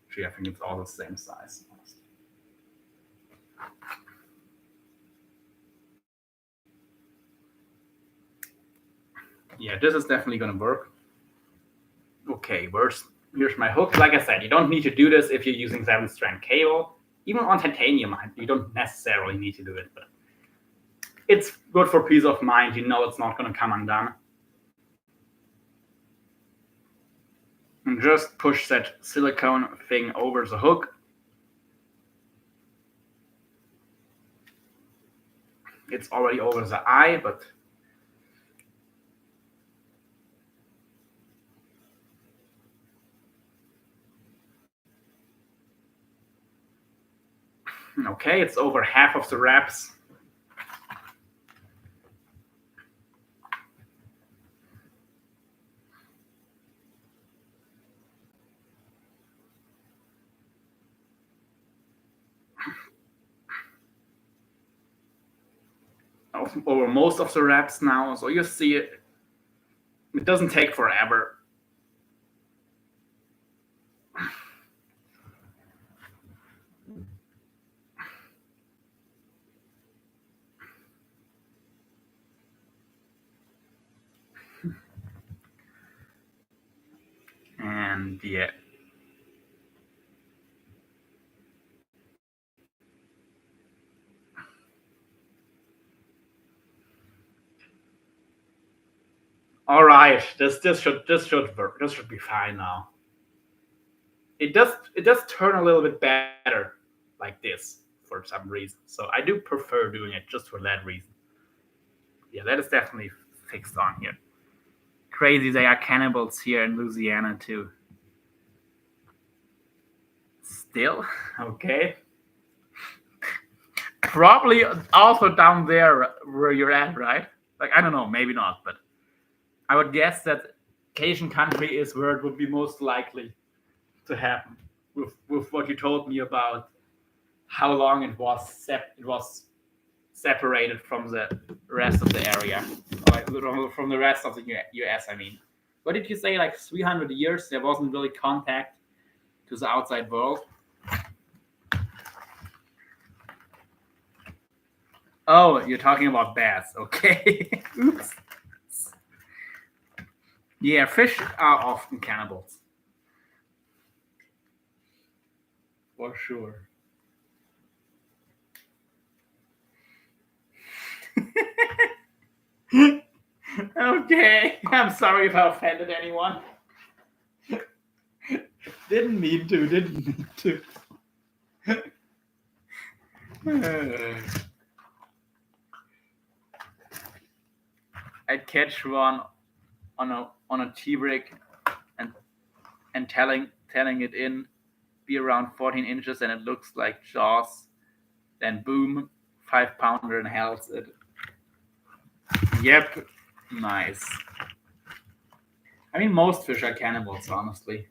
Actually, I think it's all the same size. Yeah, this is definitely going to work. Okay, here's my hook. Like I said, you don't need to do this if you're using 7 strand cable. Even on titanium, you don't necessarily need to do it, but it's good for peace of mind. You know it's not going to come undone. And just push that silicone thing over the hook. It's already over the eye, but okay, it's over half of the wraps. Over most of the wraps now, so you see it doesn't take forever. Yeah. All right. This should work. This should be fine now. It does turn a little bit better like this for some reason. So I do prefer doing it just for that reason. Yeah, that is definitely fixed on here. Crazy, they are cannibals here in Louisiana too. Still, okay. Probably also down there where you're at, right? Like I don't know, maybe not, but I would guess that Cajun country is where it would be most likely to happen. With what you told me about how long it was separated from the rest of the area, like from the rest of the U.S. I mean, what did you say? Like 300 years, there wasn't really contact to the outside world. Oh, you're talking about bass. Okay. Oops. Yeah, fish are often cannibals. For sure. Okay. I'm sorry if I offended anyone. Didn't mean to, didn't mean to. I'd catch one on a T-rig and telling it in be around 14 inches and it looks like Jaws. Then boom, 5 pounder and held it. Yep, nice. I mean, most fish are cannibals, honestly.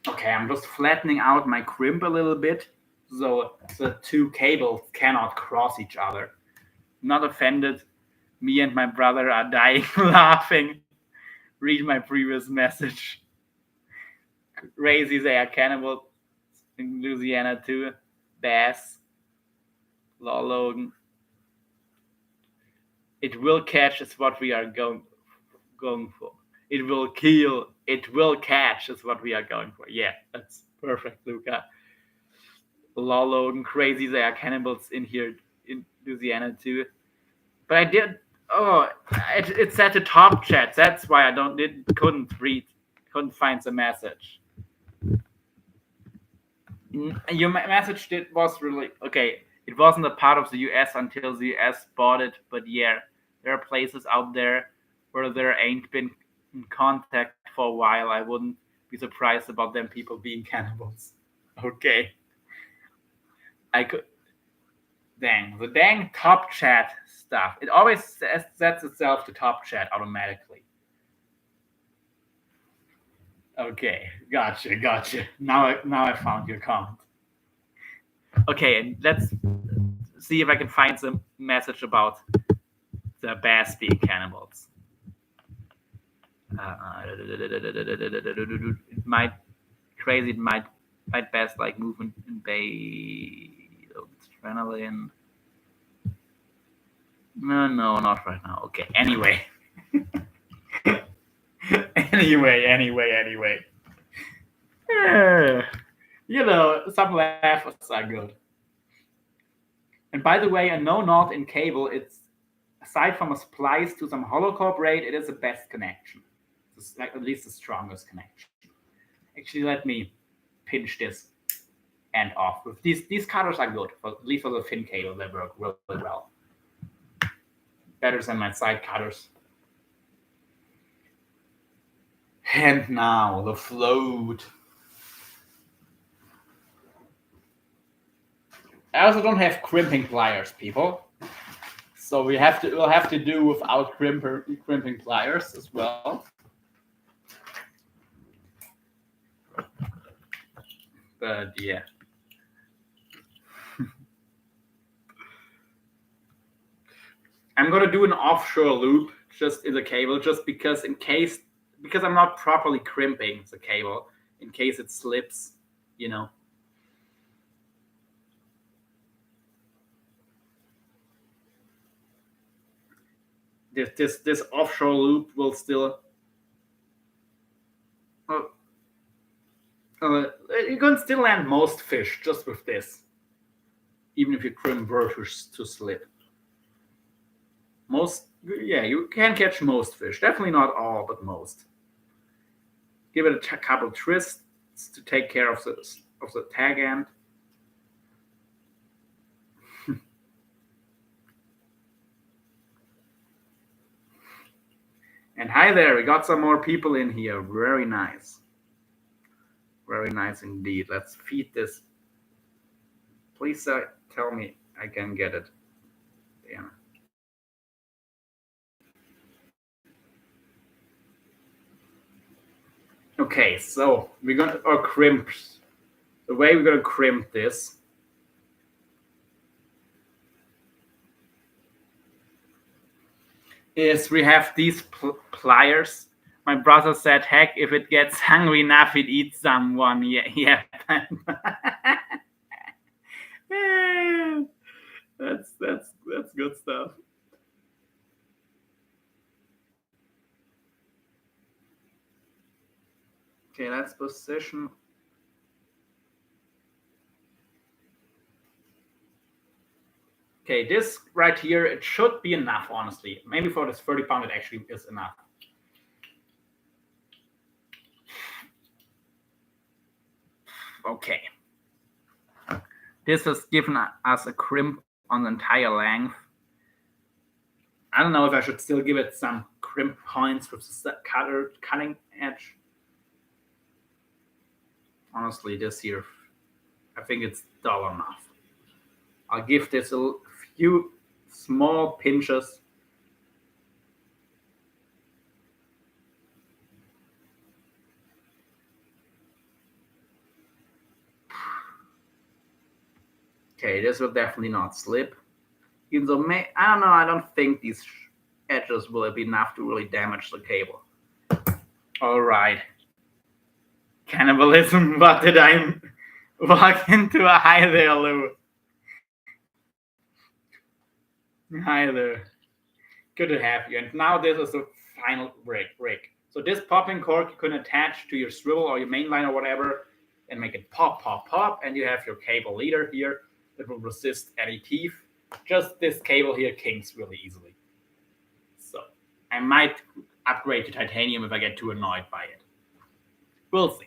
Okay, I'm just flattening out my crimp a little bit so the two cables cannot cross each other. Not offended. Me and my brother are dying laughing. Read my previous message. Crazy, they are cannibals in Louisiana too. Bass. Law Logan. It will catch is what we are going for. It will kill. It will catch is what we are going for. Yeah, that's perfect, Luca. Lolo and crazy, they are cannibals in here in Louisiana too. But I did. Oh, it said the top chat. That's why I couldn't find the message. Your message was really okay. It wasn't a part of the US until the US bought it. But yeah, there are places out there where there ain't been in contact for a while. I wouldn't be surprised about them people being cannibals. Okay, I could. Dang, the dang top chat stuff. It always sets itself to top chat automatically. Okay, gotcha. Now I found your comment. Okay, and let's see if I can find some message about the bass being cannibals. It might crazy. It might best like movement in bay adrenaline. No, not right now. Okay. Anyway. anyway. Some laughs are good. And by the way, a no knot in cable, it's aside from a splice to some hollow core braid, it is the best connection. It's like at least the strongest connection. Actually, let me pinch this end off. With these cutters are good, at least for the fin cable, they work really well. Better than my side cutters. And now the float. I also don't have crimping pliers, people. So we'll have to do without crimping pliers as well. But yeah. I'm gonna do an offshore loop just in the cable, just because because I'm not properly crimping the cable in case it slips, you know. This offshore loop will still. Uh, you can still land most fish just with this, even if your crimp were to slip. Most, yeah, you can catch most fish. Definitely not all, but most. Give it a couple twists to take care of the tag end. And hi there, we got some more people in here. Very nice. Very nice indeed. Let's feed this. Please tell me I can get it. Damn. Okay, so we're gonna crimp. The way we're gonna crimp this is we have these pliers. My brother said, "Heck, if it gets hungry enough, it eats someone." Yeah. That's good stuff. Okay, let's position. Okay, this right here, it should be enough, honestly. Maybe for this 30-pound, it actually is enough. Okay. This has given us a crimp on the entire length. I don't know if I should still give it some crimp points with the cutting edge. Honestly, this here, I think it's dull enough. I'll give this a few small pinches. Okay, this will definitely not slip. Even though, I don't know, I don't think these edges will be enough to really damage the cable. All right. Cannibalism, what did I walk into? A hi there, Lou. Hi there. Good to have you. And now this is the final break. So this popping cork you can attach to your swivel or your main line or whatever and make it pop, pop, pop. And you have your cable leader here that will resist any teeth. Just this cable here kinks really easily. So I might upgrade to titanium if I get too annoyed by it. We'll see.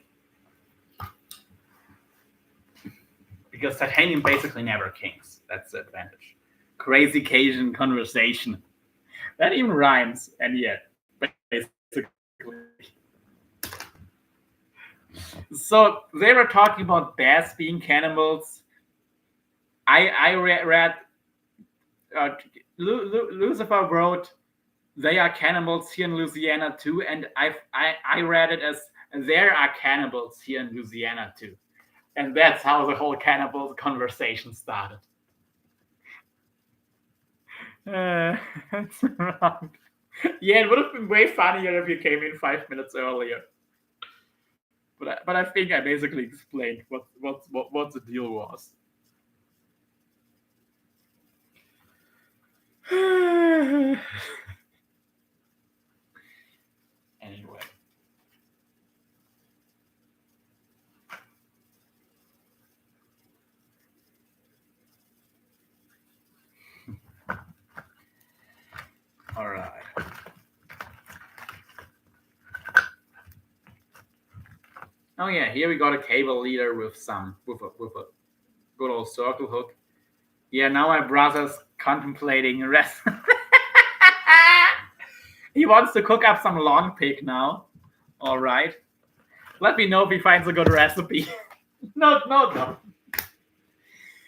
Because titanium basically never kinks. That's the advantage. Crazy Cajun conversation. That even rhymes, and yet, basically. So they were talking about bass being cannibals. I read Lucifer wrote they are cannibals here in Louisiana too, and I read it as there are cannibals here in Louisiana too, and that's how the whole cannibal conversation started. That's wrong. Yeah, it would have been way funnier if you came in 5 minutes earlier. But I think I basically explained what the deal was. Anyway. All right. Oh yeah, here we got a cable leader with a good old circle hook. Yeah, now my brother's contemplating rest. He wants to cook up some long pig now. All right. Let me know if he finds a good recipe. No.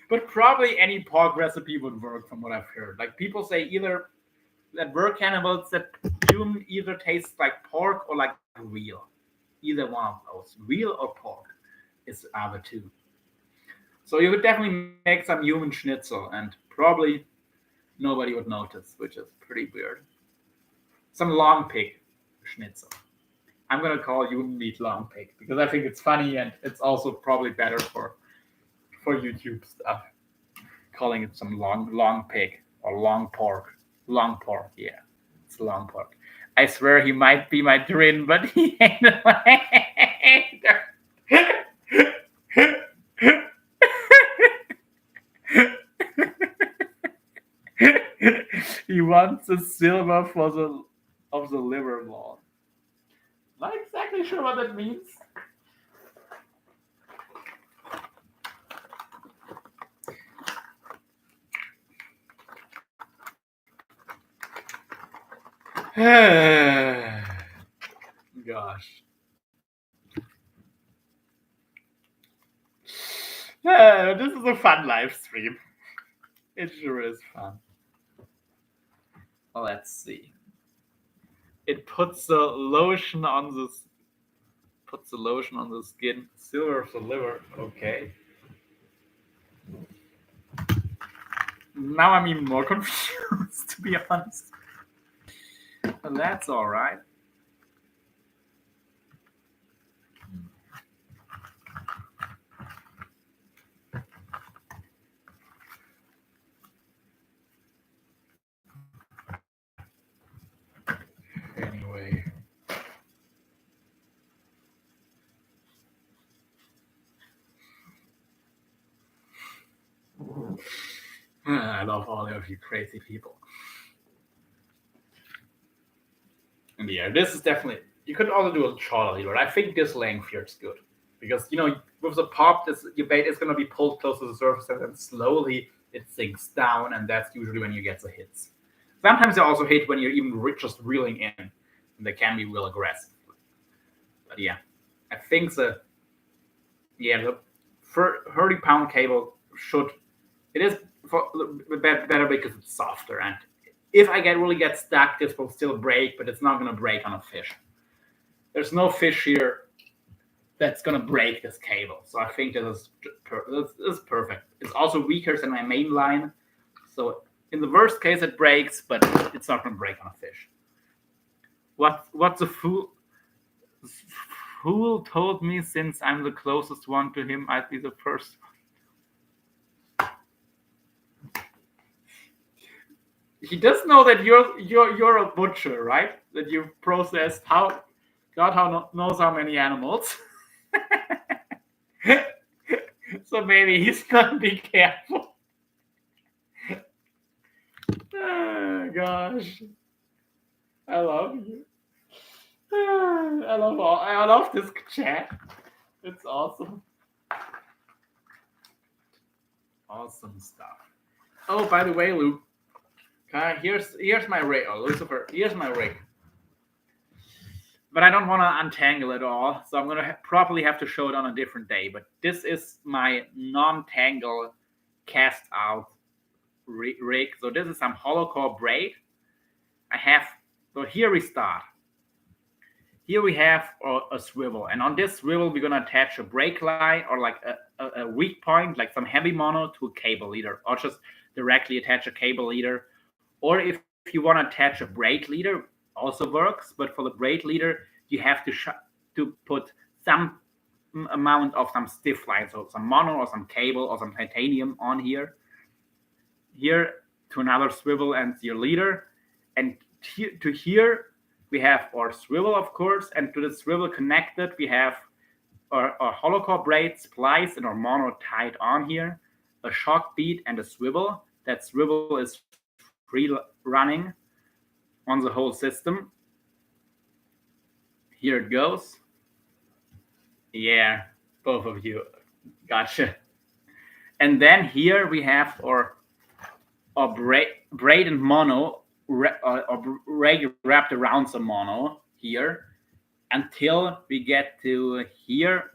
But probably any pork recipe would work from what I've heard. Like people say either that we're cannibals that human either tastes like pork or like real. Either one of those, real or pork, is the two. So you would definitely make some human schnitzel, and probably nobody would notice, which is pretty weird. some long pig schnitzel. I'm gonna call you meat long pig because I think it's funny and it's also probably better for YouTube stuff. Calling it some long pig or long pork. Long pork, yeah. It's long pork. I swear he might be my twin, but he ain't my He wants the silver for the of the livermore. Not exactly sure what that means. Gosh. This is a fun live stream. It sure is fun. Let's see. It puts the lotion on the skin. Silver for liver. Okay. Now I'm even more confused, to be honest. But that's all right. Anyway. I love all of you crazy people. And yeah, this is definitely, you could also do a shorter, but I think this length here is good. Because, with the pop, your bait is going to be pulled close to the surface and then slowly it sinks down, and that's usually when you get the hits. Sometimes they also hit when you're even just reeling in, and they can be real aggressive. But yeah, I think the 30-pound cable it is better because it's softer, and if I really get stuck, this will still break, but it's not going to break on a fish. There's no fish here that's going to break this cable. So I think this is perfect. It's also weaker than my main line. So in the worst case, it breaks, but it's not going to break on a fish. What's the fool told me, since I'm the closest one to him, I'd be the first one. He does know that you're a butcher, right? That you've processed God knows how many animals. So maybe he's gonna be careful. Oh, gosh, I love you. I love this chat. It's awesome. Awesome stuff. Oh, by the way, Luke. Here's my rig. Oh, Lucifer, here's my rig. But I don't want to untangle it all, so I'm going to probably have to show it on a different day. But this is my non-tangle cast out rig. So this is some hollow core braid. So here we start. Here we have a swivel, and on this swivel we're going to attach a brake line or like a weak point, like some heavy mono, to a cable leader, or just directly attach a cable leader. Or if you want to attach a braid leader, also works. But for the braid leader, you have to put some amount of some stiff line, so some mono or some cable or some titanium on here to another swivel and your leader. And to here we have our swivel, of course, and to the swivel connected we have our hollow core braid spliced and our mono tied on here, a shock bead and a swivel. That swivel is free running on the whole system. Here it goes. Yeah, both of you. Gotcha. And then here we have our braid and mono wrapped around some mono here until we get to here.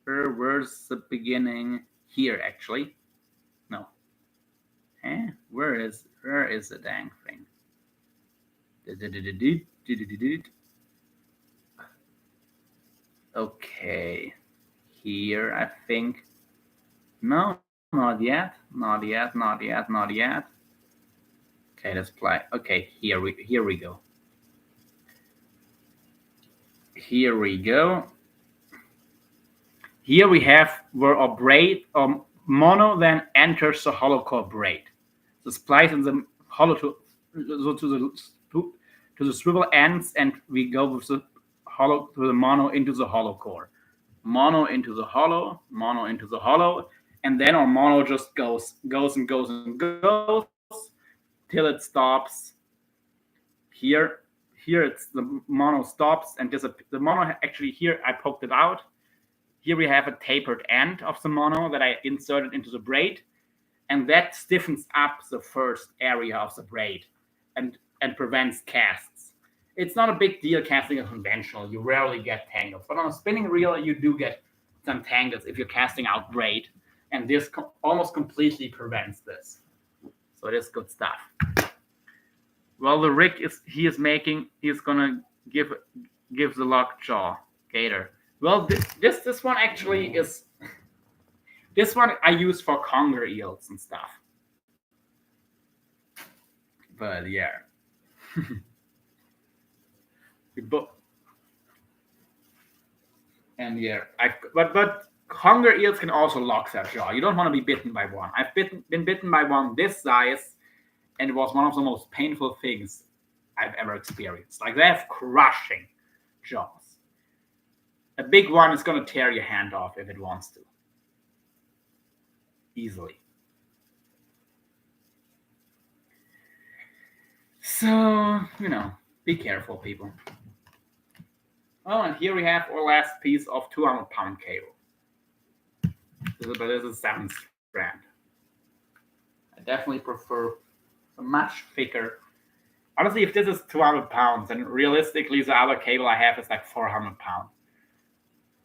Where's the beginning? Here, actually. No. Where is the dang thing? Okay, here I think. No, not yet. Okay, let's play. Okay, here we go. Here we go. Here we have where a braid mono then enters the hollow core braid. The splice in the hollow to the swivel ends, and we go with the hollow to the mono into the hollow core. Mono into the hollow, mono into the hollow, and then our mono just goes and goes and goes till it stops. Here it's the mono stops, and the mono actually here I poked it out. Here we have a tapered end of the mono that I inserted into the braid, and that stiffens up the first area of the braid and prevents casts. It's not a big deal casting a conventional. You rarely get tangles. But on a spinning reel, you do get some tangles if you're casting out braid, and this almost completely prevents this. So it is good stuff. Well, the rig he's gonna give the lockjaw gator. Well, this one actually is. This one I use for conger eels and stuff. But yeah. And yeah, but conger eels can also lock their jaw. You don't want to be bitten by one. I've been bitten by one this size, and it was one of the most painful things I've ever experienced. Like, they have crushing jaws. A big one is going to tear your hand off if it wants to. Easily. So, be careful, people. Oh, and here we have our last piece of 200-pound cable. This is 7 strand. I definitely prefer a much thicker. Honestly, if this is 200 pounds, then realistically the other cable I have is like 400 pounds.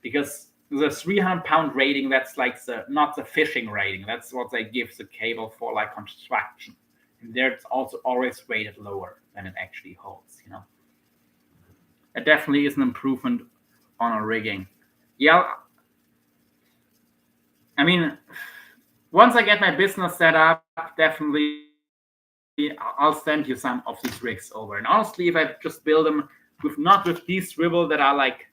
Because the 300-pound rating, that's like not the fishing rating. That's what they give the cable for, like, construction. And there it's also always rated lower than it actually holds, It definitely is an improvement on our rigging. Yeah, I mean, once I get my business set up, definitely I'll send you some of these rigs over. And honestly, if I just build them not with these swivel that are like,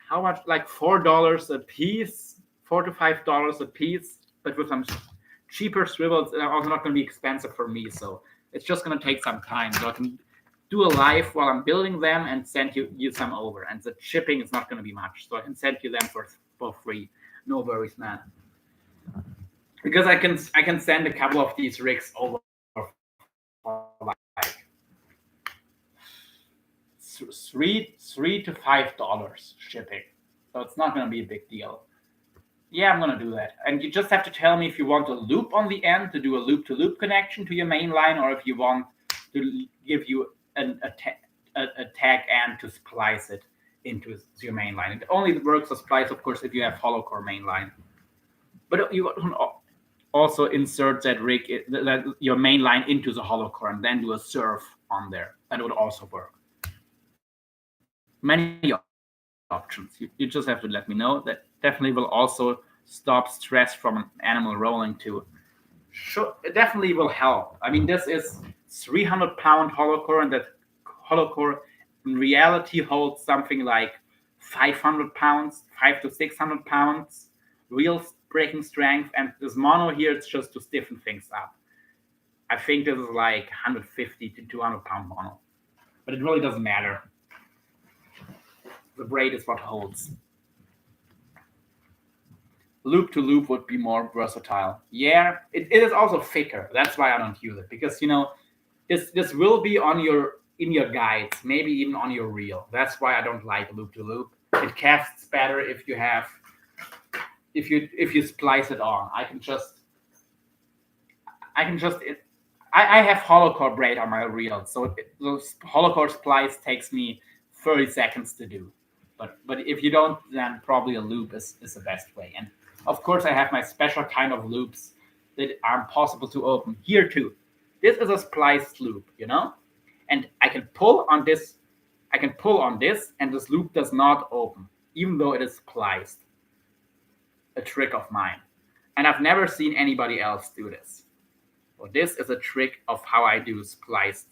how much? Like $4 a piece, $4 to $5 a piece, but with some cheaper swivels, they're also not going to be expensive for me. So it's just going to take some time. So I can do a live while I'm building them and send you some over. And the shipping is not going to be much. So I can send you them for free. No worries, man. Because I can send a couple of these rigs over for like $3 to $5 shipping. So it's not going to be a big deal. Yeah, I'm going to do that. And you just have to tell me if you want a loop on the end to do a loop-to-loop connection to your main line, or if you want to give you a tag end to splice it into your main line. It only works to splice, of course, if you have hollow core main line. But you also insert that rig, your main line into the hollow core, and then do a surf on there. That would also work. Many options. You just have to let me know. That definitely will also stop stress from an animal rolling too. Sure, it definitely will help. I mean, this is 300-pound hollow core, and that hollow core in reality holds something like 500 pounds, 500 to 600 pounds real breaking strength. And this mono here, it's just to stiffen things up. I think this is like 150 to 200-pound mono, but it really doesn't matter. The braid is what holds. Loop to loop would be more versatile. Yeah, it is also thicker. That's why I don't use it, because this will be in your guides, maybe even on your reel. That's why I don't like loop to loop. It casts better if you splice it on. I have hollow core braid on my reel, so those hollow core splice takes me 30 seconds to do. But if you don't, then probably a loop is the best way. And of course, I have my special kind of loops that are impossible to open here too. This is a spliced loop, and I can pull on this. And this loop does not open, even though it is spliced. A trick of mine, and I've never seen anybody else do this. Well, this is a trick of how I do spliced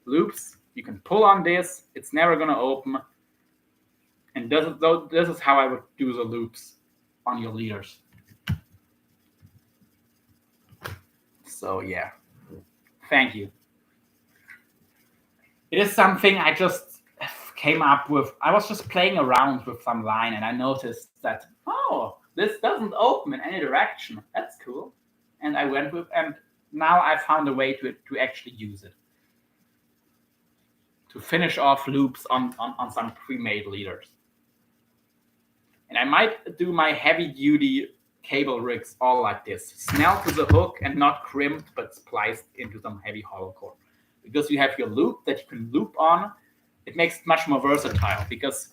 loops. You can pull on this; it's never going to open. This is how I would do the loops on your leaders. So yeah, thank you. It is something I just came up with. I was just playing around with some line and I noticed that, oh, this doesn't open in any direction. That's cool. And I went with, and now I found a way to actually use it. To finish off loops on some pre-made leaders. And I might do my heavy-duty cable rigs all like this. Snell to the hook and not crimped, but spliced into some heavy hollow core. Because you have your loop that you can loop on, it makes it much more versatile because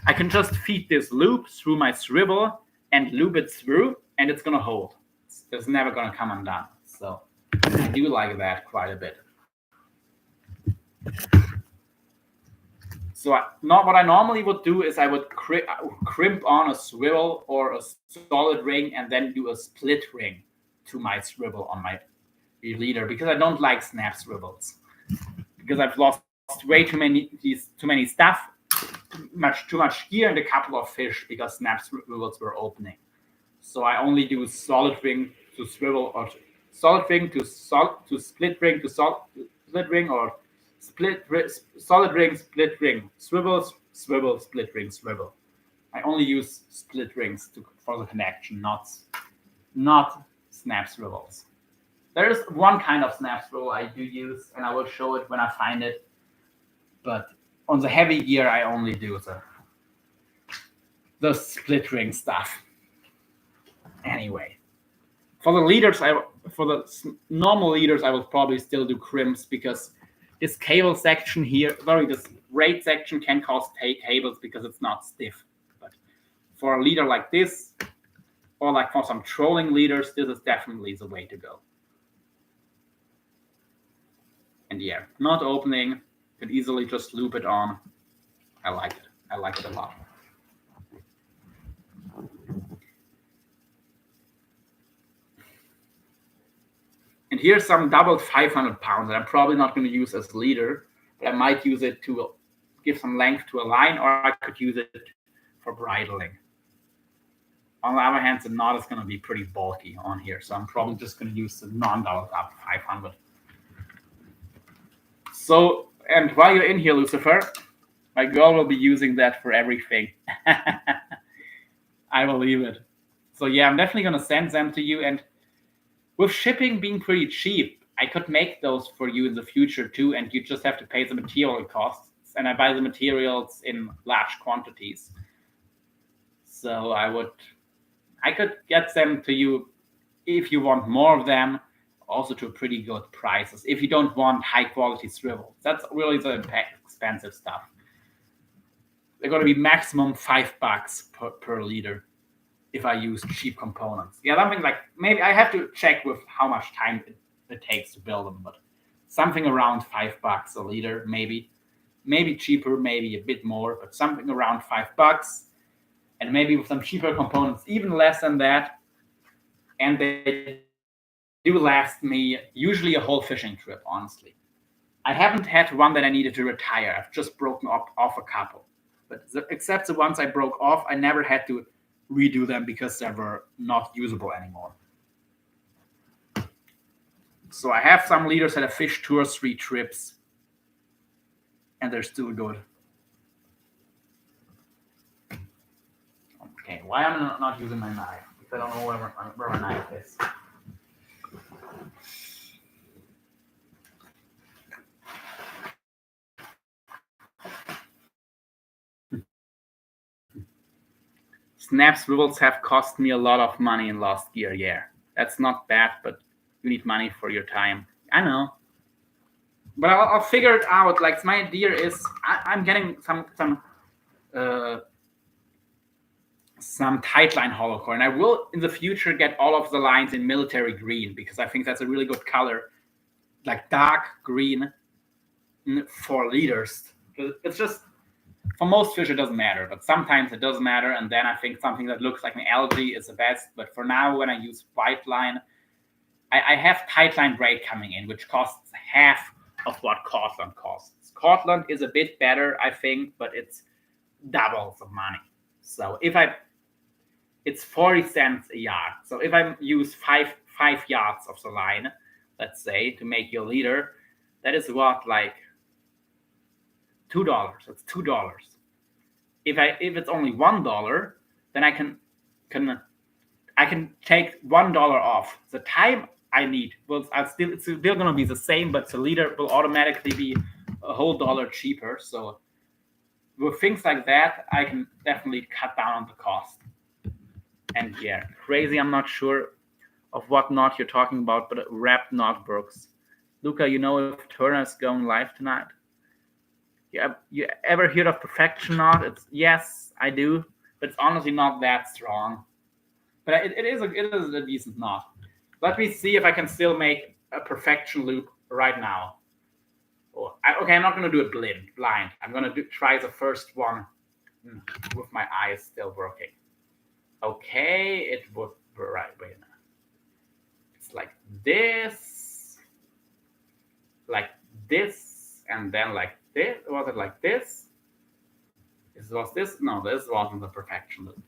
I can just feed this loop through my swivel and loop it through, and it's going to hold. It's never going to come undone. So I do like that quite a bit. So what I normally would do is I would crimp on a swivel or a solid ring and then do a split ring to my swivel on my leader because I don't like snap swivels because I've lost way too many stuff, too much gear and a couple of fish because snap swivels were opening. So I only do solid ring to swivel or solid ring to split ring to split ring or solid ring, split ring, swivel, split ring, swivel. I only use split rings for the connection, not snap swivels. There is one kind of snap swivel I do use, and I will show it when I find it. But on the heavy gear, I only do the split ring stuff. Anyway, for the normal leaders, I will probably still do crimps because this cable section here, this braid section can cause cables because it's not stiff. But for a leader like this, or like for some trolling leaders, this is definitely the way to go. And yeah, not opening, can easily just loop it on. I like it. I like it a lot. And here's some doubled 500 pounds that I'm probably not going to use as leader, but I might use it to give some length to a line, or I could use it for bridling. On the other hand, the knot is going to be pretty bulky on here, so I'm probably just going to use the non-doubled up 500. So, and while you're in here, Lucifer, my girl will be using that for everything. I believe it. So yeah, I'm definitely going to send them to you, and with shipping being pretty cheap, I could make those for you in the future too, and you just have to pay the material costs. And I buy the materials in large quantities. So I could get them to you if you want more of them, also to pretty good prices. If you don't want high quality swivels, that's really the expensive stuff. They're going to be maximum $5 per liter. If I use cheap components. Yeah, something like, maybe I have to check with how much time it takes to build them, but something around $5 a liter, maybe cheaper, maybe a bit more, but something around $5, and maybe with some cheaper components, even less than that. And they do last me usually a whole fishing trip, honestly. I haven't had one that I needed to retire. I've just broken off a couple, but except the ones I broke off, I never had to redo them because they were not usable anymore. So I have some leaders that have fished 2 or 3 trips, and they're still good. Okay, why am I not using my knife? Because I don't know where my knife is. Snap swivels have cost me a lot of money in last year. Yeah, that's not bad, but you need money for your time. I know, but I'll figure it out. Like, my idea is I'm getting some tight line hollow core, and I will in the future get all of the lines in military green because I think that's a really good color, like dark green for leaders. It's just, for most fish, it doesn't matter, but sometimes it does matter. And then I think something that looks like an algae is the best. But for now, when I use white line, I have tight line braid coming in, which costs half of what Cortland costs. Cortland is a bit better, I think, but it's doubles of money. So it's 40 cents a yard. So if I use five yards of the line, let's say, to make your leader, that is what, like $2. That's $2. If it's only $1, then I can take $1 off. The time I need it's still gonna be the same, but the leader will automatically be a whole dollar cheaper. So with things like that, I can definitely cut down on the cost. And yeah, crazy. I'm not sure of what knot you're talking about, but a wrapped knot works. Luca, you know if Turner's going live tonight? You ever heard of perfection knot? Yes, I do, but it's honestly not that strong. But it is a decent knot. Let me see if I can still make a perfection loop right now. I'm not going to do it blind. I'm going to try the first one with my eyes still working. Okay, it would be right. Wait a minute. It's like this, and then like this. Was it like this? Was this? No, this wasn't the perfection loop.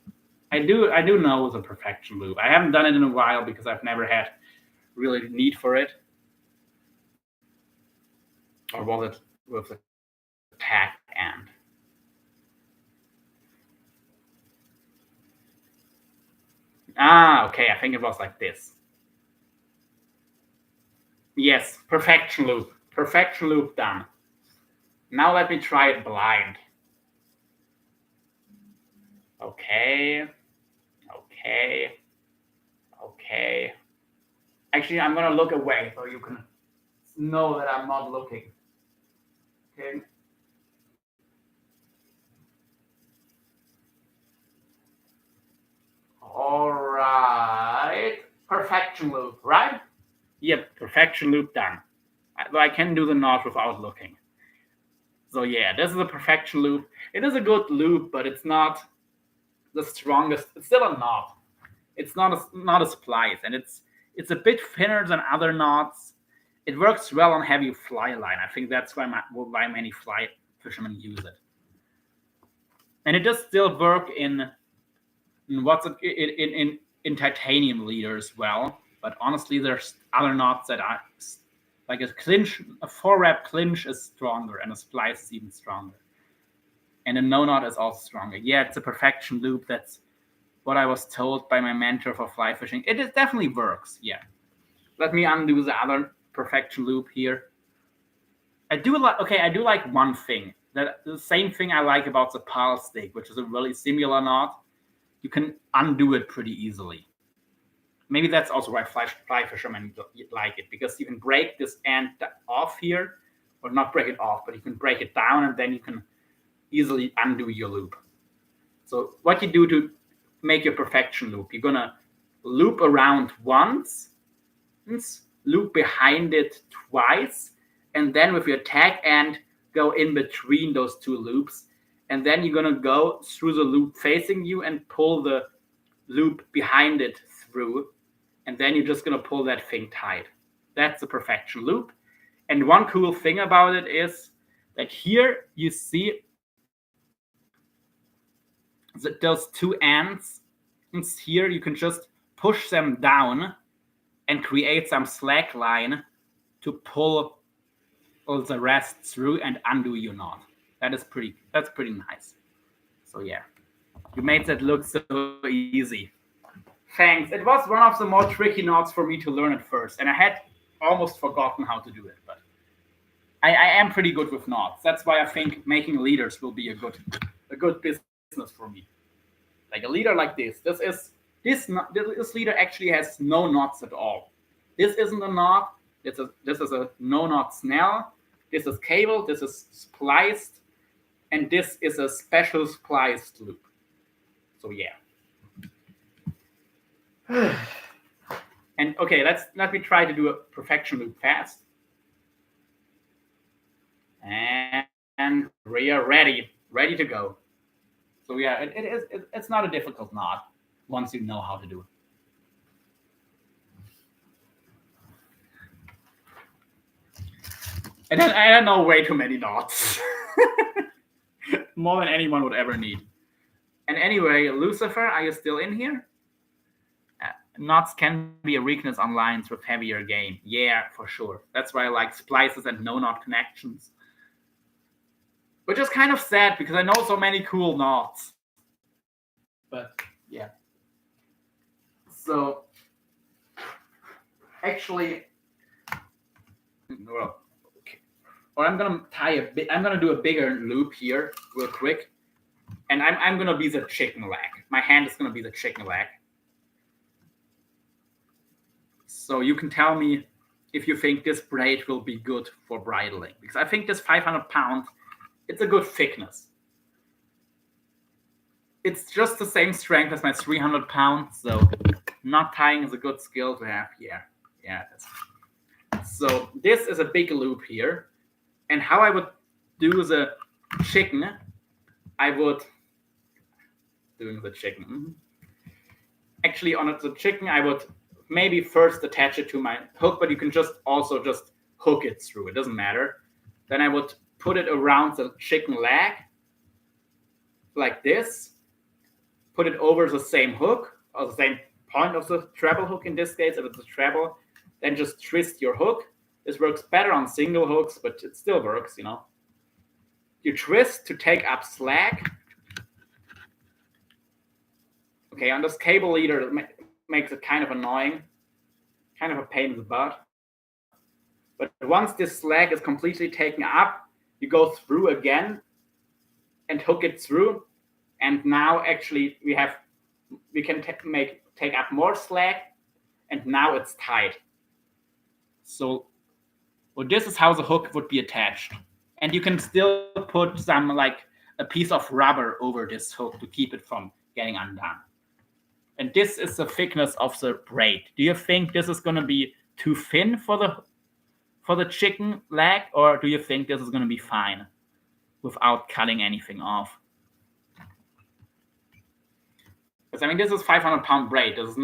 I do know it was a perfection loop. I haven't done it in a while because I've never had really need for it. Or was it with the tack end? Okay, I think it was like this. Yes, perfection loop. Perfection loop done. Now let me try it blind. Okay. Actually, I'm gonna look away so you can know that I'm not looking. Okay. All right. Perfection loop, right? Yep, perfection loop done. I can do the knot without looking. So yeah, this is a perfection loop. It is a good loop, but it's not the strongest. It's still a knot. It's not a splice, and it's a bit thinner than other knots. It works well on heavy fly line. I think that's why many fly fishermen use it. And it does still work in titanium leader as well. But honestly, there's other knots that are like a 4-wrap clinch is stronger, and a splice is even stronger. And a no knot is also stronger. Yeah, it's a perfection loop. That's what I was told by my mentor for fly fishing. It definitely works. Yeah. Let me undo the other perfection loop here. I do like one thing. That the same thing I like about the pal stick, which is a really similar knot. You can undo it pretty easily. Maybe that's also why fly fishermen like it, because you can break this end off here, or not break it off, but you can break it down, and then you can easily undo your loop. So what you do to make your perfection loop, you're gonna loop around once, loop behind it twice, and then with your tack end go in between those two loops, and then you're gonna go through the loop facing you and pull the loop behind it through, and then you're just gonna pull that thing tight. That's the perfection loop. And one cool thing about it is that here you see that those two ends, here you can just push them down and create some slack line to pull all the rest through and undo your knot. That's pretty nice. So yeah, you made that look so easy. Thanks. It was one of the more tricky knots for me to learn at first, and I had almost forgotten how to do it, but I am pretty good with knots. That's why I think making leaders will be a good business for me. Like a leader like this. This leader actually has no knots at all. This isn't a knot. This is a no knot snell. This is cable. This is spliced, and this is a special spliced loop. So yeah. And okay, let me try to do a perfection loop fast. And we are ready to go. So yeah, it's not a difficult knot once you know how to do it. And then I don't know way too many knots. More than anyone would ever need. And anyway, Lucifer, are you still in here? Knots can be a weakness on lines with heavier game. Yeah, for sure. That's why I like splices and no-knot connections. Which is kind of sad because I know so many cool knots. But yeah. So actually, well, okay. Or I'm gonna I'm gonna do a bigger loop here real quick, and I'm gonna be the chicken leg. My hand is gonna be the chicken leg. So you can tell me if you think this braid will be good for bridling, because I think this 500 pounds, it's a good thickness. It's just the same strength as my 300 pounds, so knot tying is a good skill to have. Yeah. So this is a big loop here, and how I would do the chicken, Actually, on the chicken, I would maybe first attach it to my hook, but you can just hook it through. It doesn't matter. Then I would put it around the chicken leg like this. Put it over the same hook, or the same point of the treble hook in this case, if it's a treble. Then just twist your hook. This works better on single hooks, but it still works, you know. You twist to take up slack. Okay, on this cable leader, it makes it kind of annoying, kind of a pain in the butt. But once this slack is completely taken up, you go through again and hook it through. And now actually we can take up more slack, and now it's tied. So this is how the hook would be attached. And you can still put some like a piece of rubber over this hook to keep it from getting undone. And this is the thickness of the braid. Do you think this is going to be too thin for the chicken leg, or do you think this is going to be fine without cutting anything off? Because I mean, this is 500-pound braid. This is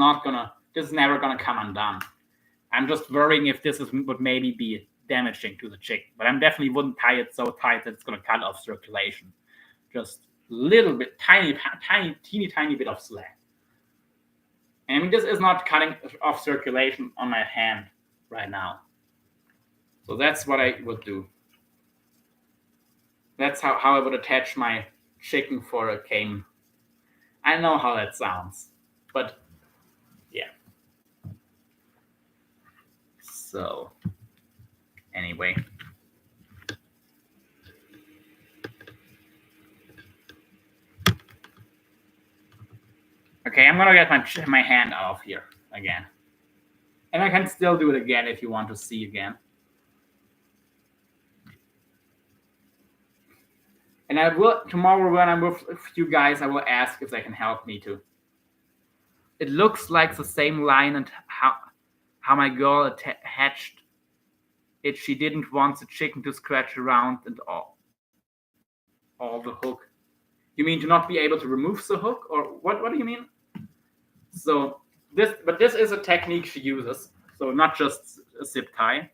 never gonna come undone. I'm just worrying if this would maybe be damaging to the chicken. But I definitely wouldn't tie it so tight that it's gonna cut off circulation. Just a little bit, teeny tiny bit of slack. And I mean, this is not cutting off circulation on my hand right now. So that's what I would do. That's how I would attach my chicken for a cane. I know how that sounds, but yeah. So anyway. Okay, I'm gonna get my hand off here again. And I can still do it again if you want to see again. And I will tomorrow when I'm with you guys, I will ask if they can help me too. It looks like the same line and how my girl hatched it. She didn't want the chicken to scratch around and all the hook. You mean to not be able to remove the hook, or what do you mean? So this is a technique she uses. So not just a zip tie.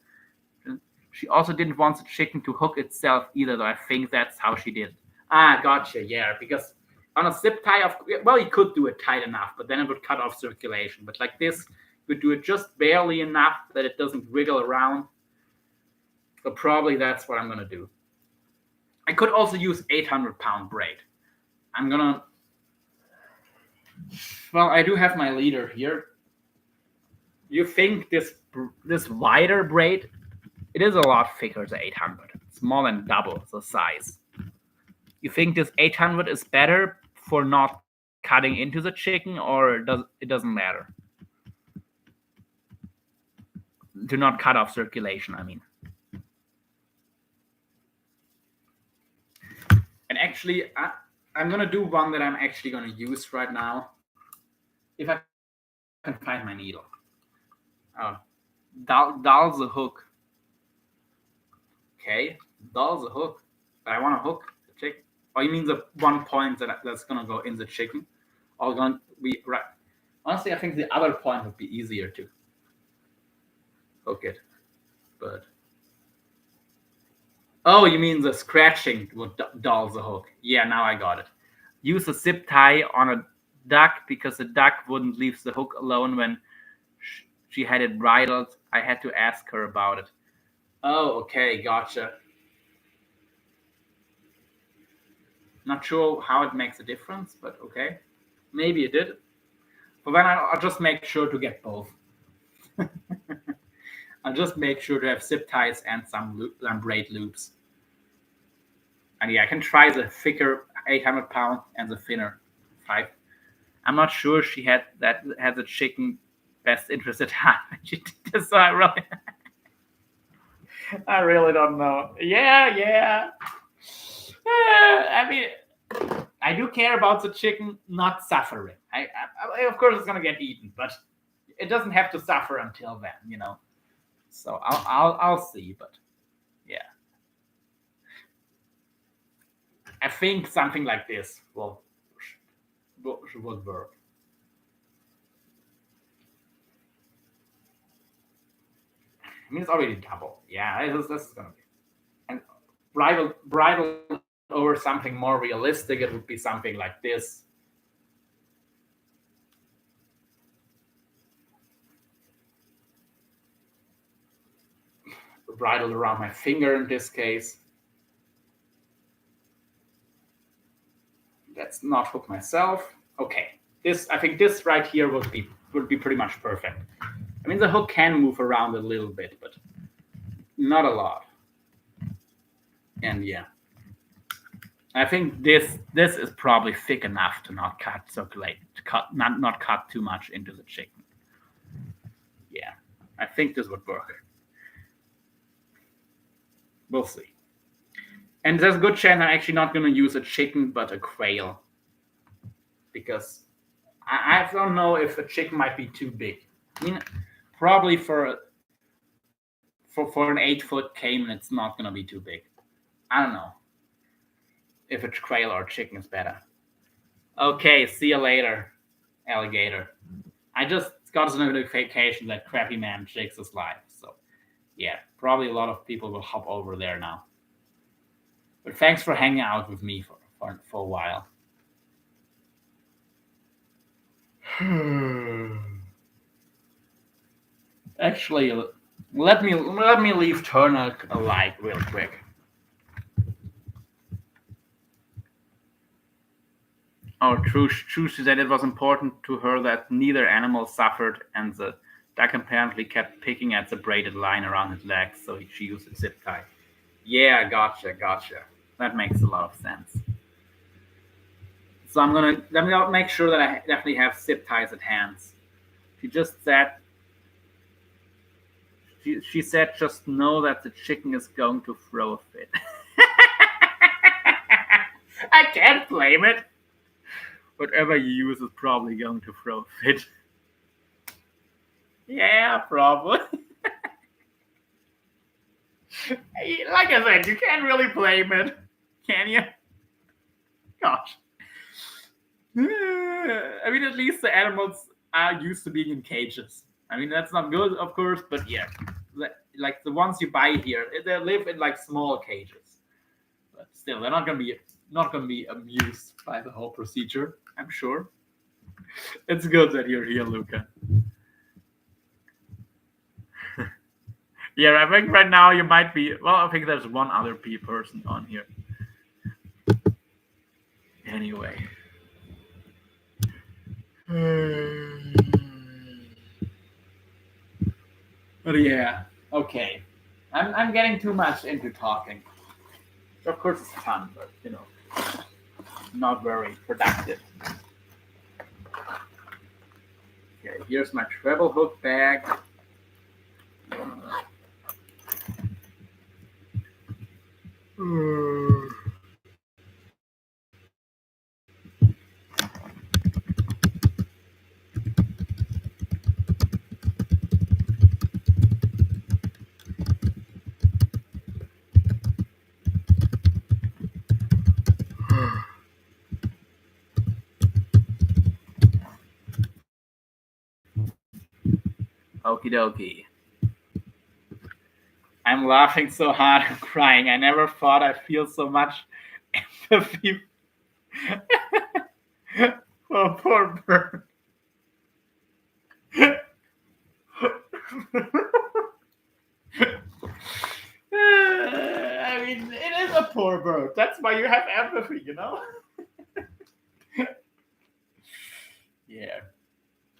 She also didn't want the chicken to hook itself either, though I think that's how she did. Gotcha, yeah, because on a zip tie, you could do it tight enough, but then it would cut off circulation. But like this, you could do it just barely enough that it doesn't wiggle around. So probably that's what I'm going to do. I could also use 800-pound braid. I do have my leader here. You think this wider braid, it is a lot thicker than 800. It's more than double the size. You think this 800 is better for not cutting into the chicken, or it doesn't matter? To not cut off circulation, I mean. And actually, I'm going to do one that I'm actually going to use right now. If I can find my needle. Dull the hook. Okay, dull the hook. But I want to hook the chicken. Oh, you mean the one point that's going to go in the chicken? Or going to be right? Honestly, I think the other point would be easier to hook it. But Oh, you mean the scratching would dull the hook? Yeah, now I got it. Use a zip tie on a duck because the duck wouldn't leave the hook alone when she had it bridled. I had to ask her about it. Oh, okay, gotcha. Not sure how it makes a difference, but okay. Maybe it did. But then I'll just make sure to get both. I'll just make sure to have zip ties and some braid loops. And yeah, I can try the thicker 800 pound and the thinner 5. I'm not sure she had the chicken best interest at heart when she did this, so I really don't know. Yeah. I mean, I do care about the chicken not suffering. Of course it's gonna get eaten, but it doesn't have to suffer until then. So I'll see, but yeah, I think something like this would work. I mean, it's already double. Yeah, this is gonna be and bridal over something more realistic. It would be something like this. Bridled around my finger in this case. Let's not hook myself. Okay, I think this right here would be pretty much perfect. I mean, the hook can move around a little bit, but not a lot. And yeah, I think this is probably thick enough to not not cut too much into the chicken. Yeah, I think this would work. We'll see. And there's a good chance I'm actually not going to use a chicken, but a quail. Because I don't know if a chicken might be too big. I mean, probably for an 8-foot caiman, it's not going to be too big. I don't know if a quail or a chicken is better. Okay, see you later, alligator. I just got a notification that Crappy Man Shakes is live. So, yeah, probably a lot of people will hop over there now. But thanks for hanging out with me for a while. Actually, let me leave Turner a like real quick. Oh, true. She said it was important to her that neither animal suffered, and the duck apparently kept picking at the braided line around his legs, so she used a zip tie. Yeah, gotcha. That makes a lot of sense. So I'm gonna make sure that I definitely have zip ties at hands. She just said she said just know that the chicken is going to throw a fit. I can't blame it. Whatever you use is probably going to throw a fit. Yeah, probably. Like I said, you can't really blame it, can you? Gosh. I mean, at least the animals are used to being in cages. I mean, that's not good, of course, but yeah. Like the ones you buy here, they live in like small cages. But still, they're not gonna be amused by the whole procedure, I'm sure. It's good that you're here, Luca. Yeah, I think right now you might be. Well, I think there's one other person on here. Anyway. But yeah, okay. I'm getting too much into talking. Of course, it's fun, but not very productive. Okay, here's my treble hook bag. Okie dokie. I'm laughing so hard I'm crying. I never thought I'd feel so much empathy for a poor bird. I mean, it is a poor bird. That's why you have empathy, you know? Yeah.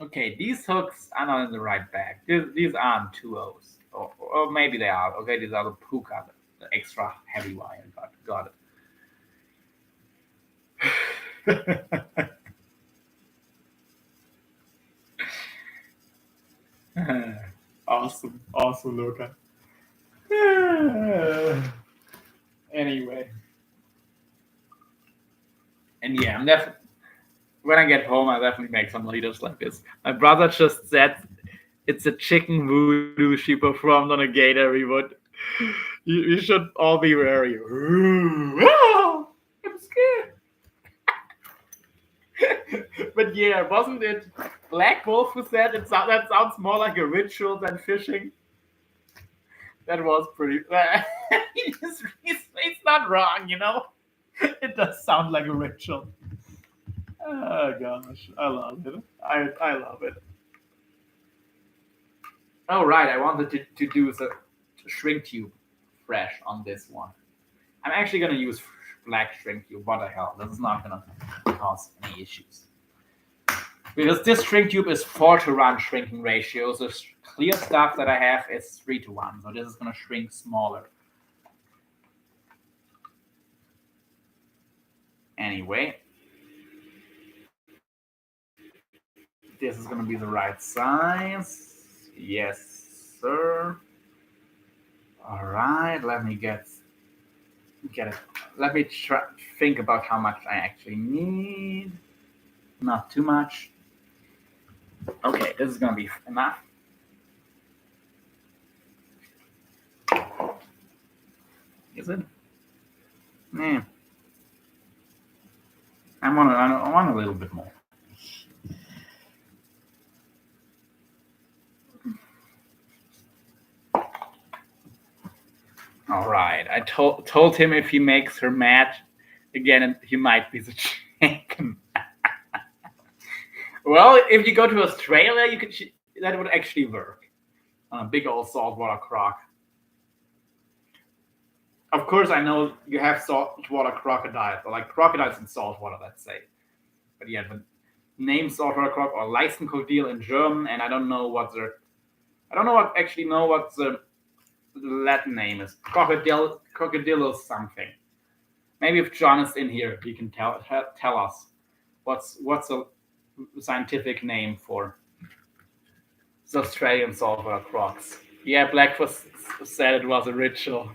Okay, these hooks are not in the right bag. These aren't 2 O's. Or maybe they are. Okay, these are the puka, the extra heavy wire. Got it. Awesome. Awesome, Luca. Anyway. And yeah, I'm definitely when I get home, I definitely make some leaders like this. My brother just said it's a chicken voodoo she performed on a gator. We would, you should all be wary. I'm scared. But yeah, wasn't it Black Wolf who said that sounds more like a ritual than fishing? That was pretty. He's not wrong, you know. It does sound like a ritual. Oh gosh, I love it. I love it. Oh right, I wanted to do the shrink tube fresh on this one. I'm actually gonna use black shrink tube. What the hell? This is not gonna cause any issues. Because this shrink tube is 4-to-1 shrinking ratio, so clear stuff that I have is 3-to-1. So this is gonna shrink smaller. Anyway, this is gonna be the right size. Yes, sir. All right, let me get it. Let me think about how much I actually need. Not too much. Okay, this is gonna be enough. Is it? Yeah. I want a little bit more. All right. I told him if he makes her mad again, he might be the chicken. Well, if you go to Australia, that would actually work on a big old saltwater croc. Of course, I know you have saltwater crocodiles, or like crocodiles in saltwater, let's say. But yeah, the name saltwater croc or Leistenkrokodil in German, and I don't know what the Latin name is. Crocodilus something. Maybe if John is in here, he can tell us what's a scientific name for the Australian saltwater crocs. Yeah, Blackfoot said it was a ritual.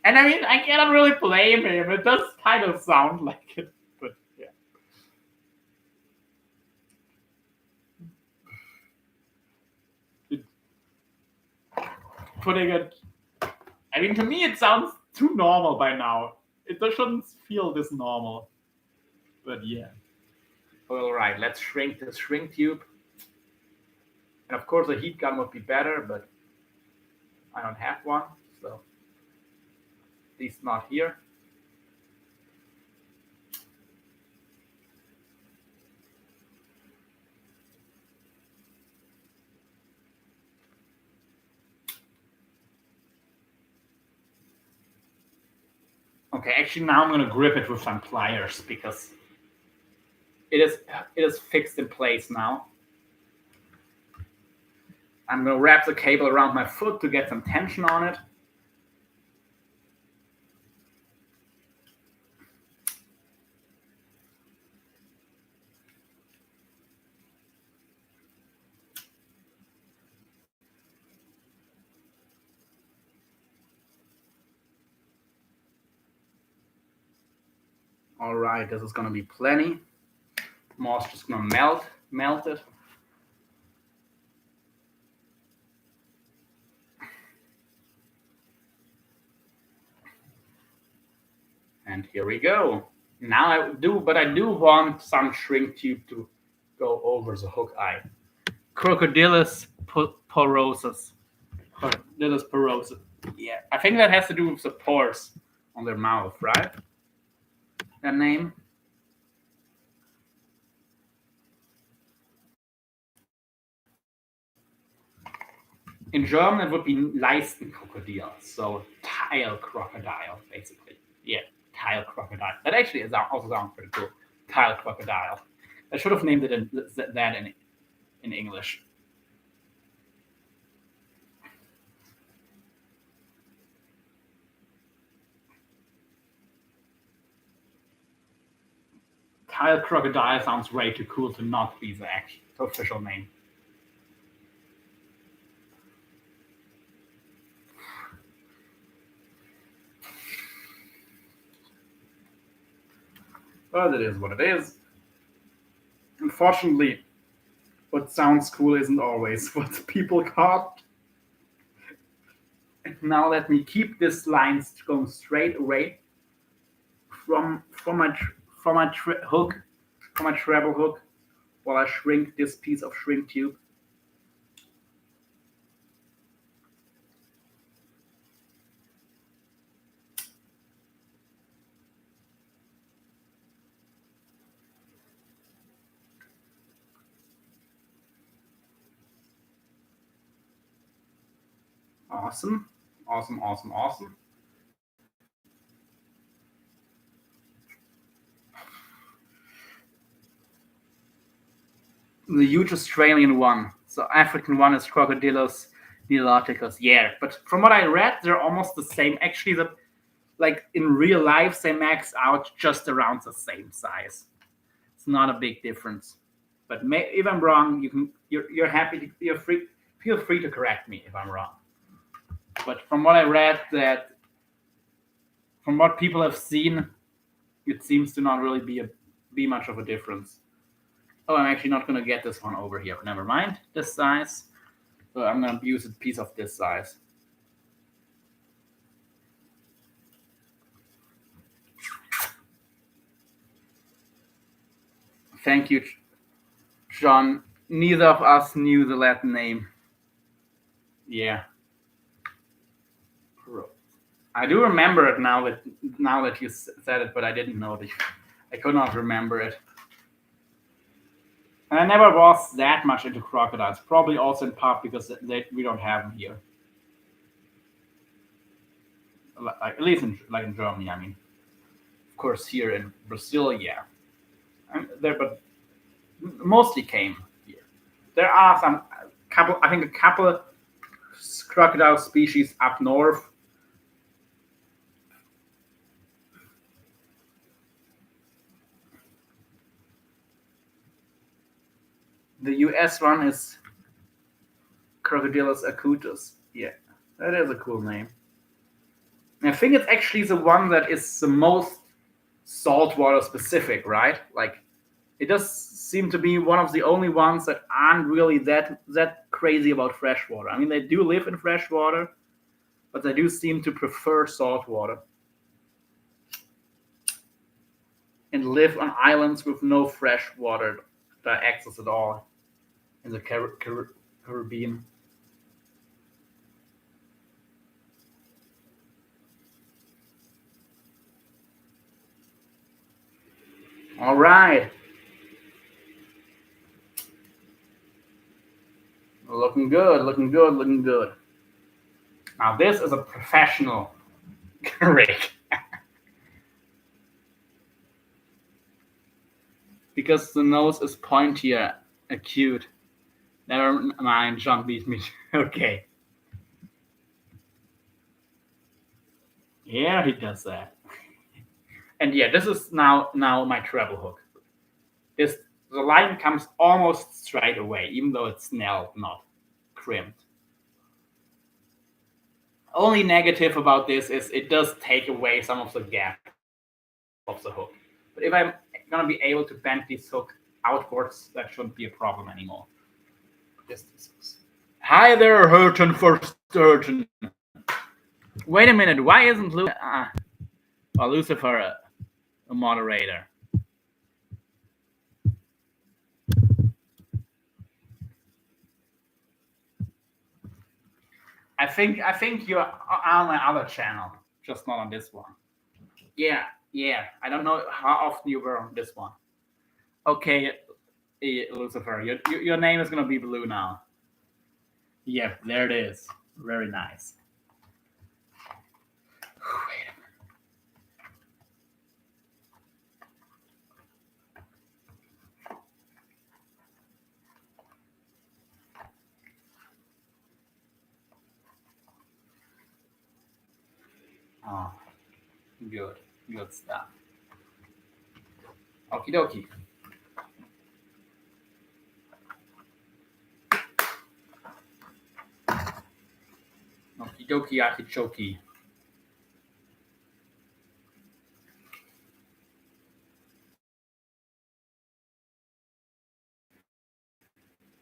And I mean, I cannot really blame him. It does kind of sound like it, but yeah. Putting it, I mean, to me, it sounds too normal by now. It shouldn't feel this normal, but yeah. All right, let's shrink the shrink tube. And of course, a heat gun would be better, but I don't have one, so at least not here. Okay, actually now I'm gonna grip it with some pliers because it is fixed in place now. I'm gonna wrap the cable around my foot to get some tension on it. All right, this is gonna be plenty. Moss just gonna melt it. And here we go. Now I do want some shrink tube to go over the hook eye. Crocodilus porosus. Crocodilus porosus. Yeah, I think that has to do with the pores on their mouth, right? That name. In German, it would be Leistenkrokodil, so tile crocodile, basically. Yeah, tile crocodile. That actually is also sounds pretty cool. Tile crocodile. I should have named it that in English. Tile crocodile sounds way too cool to not be the official name. But it is what it is. Unfortunately, what sounds cool isn't always what people caught. Now let me keep this line going straight away from my hook, from my treble hook, while I shrink this piece of shrink tube. Awesome, awesome, awesome, awesome. The huge Australian one. So African one is Crocodilus niloticus. Yeah, but from what I read, they're almost the same. Actually, like in real life, they max out just around the same size. It's not a big difference. But if I'm wrong, you're happy to you're free. Feel free to correct me if I'm wrong. But from what I read, that from what people have seen, it seems to not really be much of a difference. Oh, I'm actually not going to get this one over here. Never mind. This size. So I'm going to use a piece of this size. Thank you, John. Neither of us knew the Latin name. Yeah. I do remember it now that you said it, but I didn't know that. I could not remember it. And I never was that much into crocodiles. Probably also in part because we don't have them here. Like, at least in Germany, I mean. Of course, here in Brazil, yeah. But mostly came here. There are a couple crocodile species up north. The US one is Crocodilus acutus. Yeah, that is a cool name. I think it's actually the one that is the most saltwater specific, right? Like, it does seem to be one of the only ones that aren't really that crazy about freshwater. I mean, they do live in freshwater, but they do seem to prefer saltwater and live on islands with no freshwater access at all in the Caribbean. All right. Looking good, looking good, looking good. Now this is a professional rig. Because the nose is pointier, acute. Never mind, John beat me. Okay. Yeah, he does that. And yeah, this is now my treble hook. The line comes almost straight away, even though it's snelled, not crimped. Only negative about this is it does take away some of the gap of the hook. But if I'm gonna be able to bend this hook outwards, that shouldn't be a problem anymore. Hi there, Hurton for Sturgeon. Wait a minute, why isn't Lucifer a moderator? I think you're on my other channel, just not on this one. Yeah, yeah. I don't know how often you were on this one. Okay, Lucifer, your name is gonna be blue now. Yep, there it is. Very nice. Wait a minute. Oh, good stuff. Okie dokie. Okie dokie, artichoke.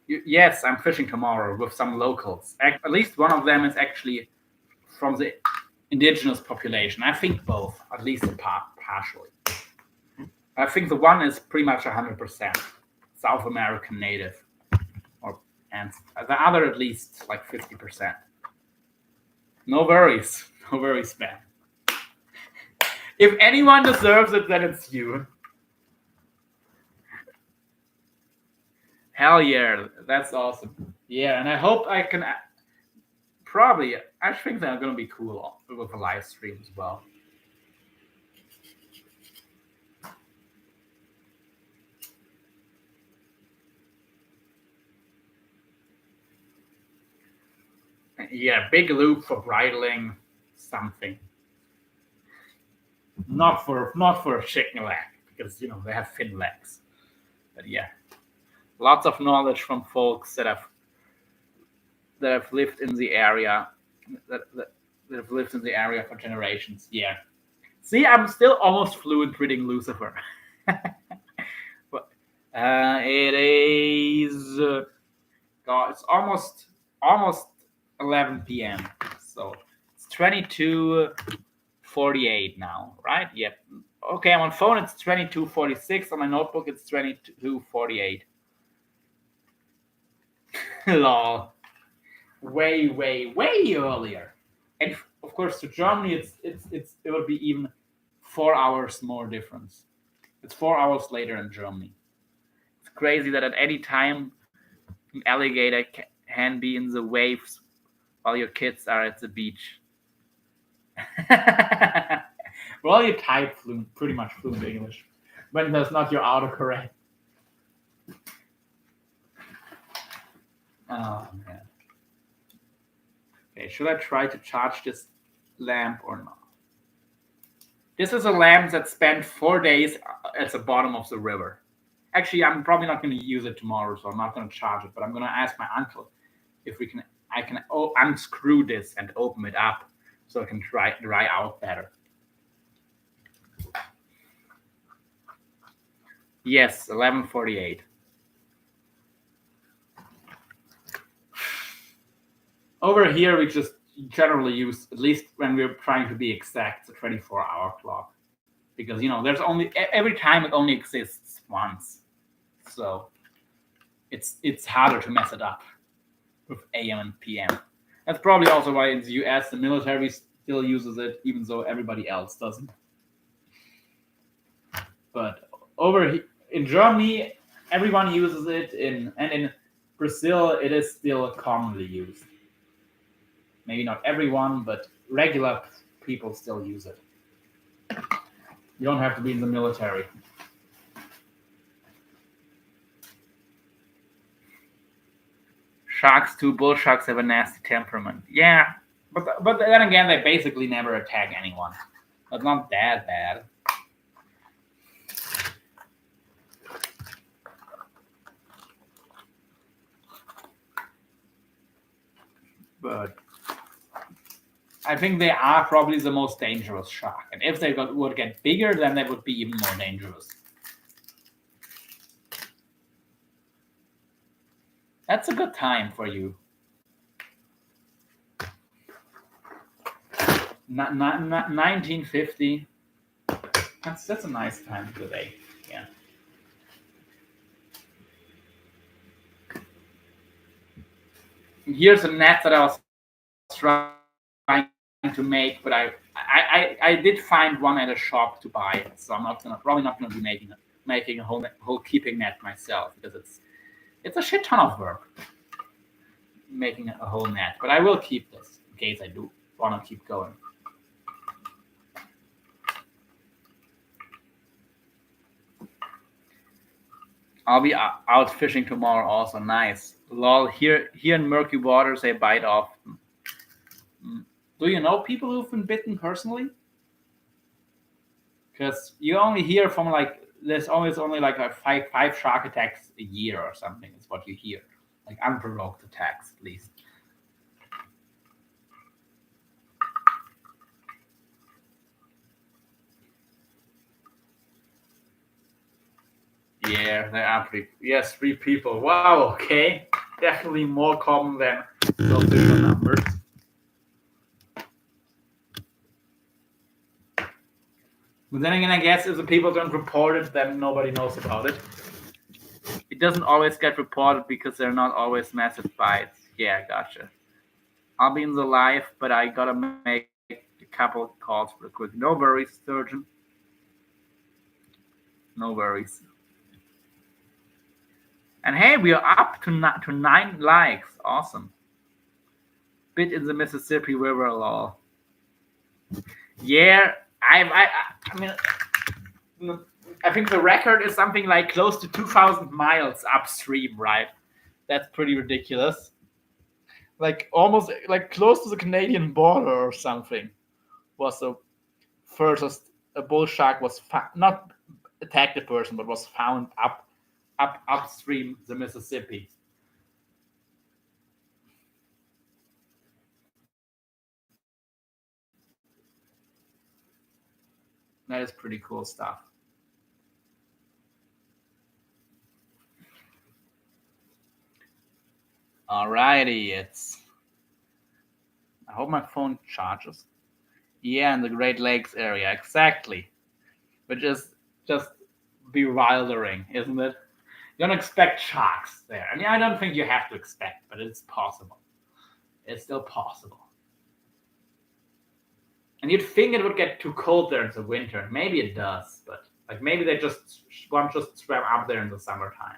Yes, I'm fishing tomorrow with some locals. At least one of them is actually from the indigenous population. I think both, at least partially. I think the one is pretty much 100% South American native, and the other at least like 50%. No worries, man. If anyone deserves it, then it's you. Hell yeah, that's awesome. Yeah, and I hope I can. Probably, I think they're gonna be cool with a live stream as well. Yeah, big loop for bridling something. Not for a chicken leg, because they have thin legs. But yeah, lots of knowledge from folks that have lived in the area, that have lived in the area for generations. Yeah. See, I'm still almost fluent reading Lucifer. But it is. God, it's almost 11 p.m. So it's 22:48 now, right? Yep. Okay, I'm on phone. It's 22:46. On my notebook, it's 22:48. Lol. Way earlier. And of course, to Germany, it will be even 4 hours more difference. It's 4 hours later in Germany. It's crazy that at any time an alligator can be in the waves while your kids are at the beach. Well, you type pretty much fluent English when there's not your autocorrect. Oh man. Okay, should I try to charge this lamp or not? This is a lamp that spent 4 days at the bottom of the river. Actually, I'm probably not going to use it tomorrow, so I'm not going to charge it. But I'm going to ask my uncle if I can unscrew this and open it up so it can dry out better. Yes, 11:48. Over here, we just generally use, at least when we're trying to be exact, the 24-hour clock, because there's only every time it only exists once, so it's harder to mess it up with AM and PM. That's probably also why in the US the military still uses it, even though everybody else doesn't. But over here in Germany, everyone uses it, and in Brazil it is still commonly used. Maybe not everyone, but regular people still use it. You don't have to be in the military. Sharks too. Bull sharks have a nasty temperament. Yeah, but then again, they basically never attack anyone. That's not that bad. But I think they are probably the most dangerous shark. And if they would get bigger, then they would be even more dangerous. That's a good time for you. 1950. That's a nice time today. Yeah. Here's a net that I was trying to make, but I did find one at a shop to buy it, so probably not gonna be making a whole keeping net myself because it's a shit ton of work making a whole net. But I will keep this in case I do want to keep going. I'll be out fishing tomorrow. Also nice. Lol. Here in murky waters they bite often. Do you know people who've been bitten personally? Because you only hear from like there's always only like a five shark attacks a year or something. Is what you hear, like unprovoked attacks at least. Yeah, there are yes, 3 people. Wow, okay, definitely more common than the official numbers. But then again, I guess if the people don't report it, then nobody knows about it. It doesn't always get reported because they're not always massive bites. Yeah, gotcha. I'll be in the live, but I gotta make a couple calls real quick. No worries, surgeon. No worries. And hey, we are up to 9 likes. Awesome. Bit in the Mississippi River, lol. Yeah, I mean, I think the record is something like close to 2,000 miles upstream, right? That's pretty ridiculous. Like almost like close to the Canadian border or something. Was the furthest a bull shark was not attacked a person, but was found upstream the Mississippi. That is pretty cool stuff. Alrighty, I hope my phone charges. Yeah, in the Great Lakes area, exactly. Which is just bewildering, isn't it? You don't expect sharks there. I mean, I don't think you have to expect, but it's possible. It's still possible. And you'd think it would get too cold there in the winter. Maybe it does, but like maybe they just swam up there in the summertime.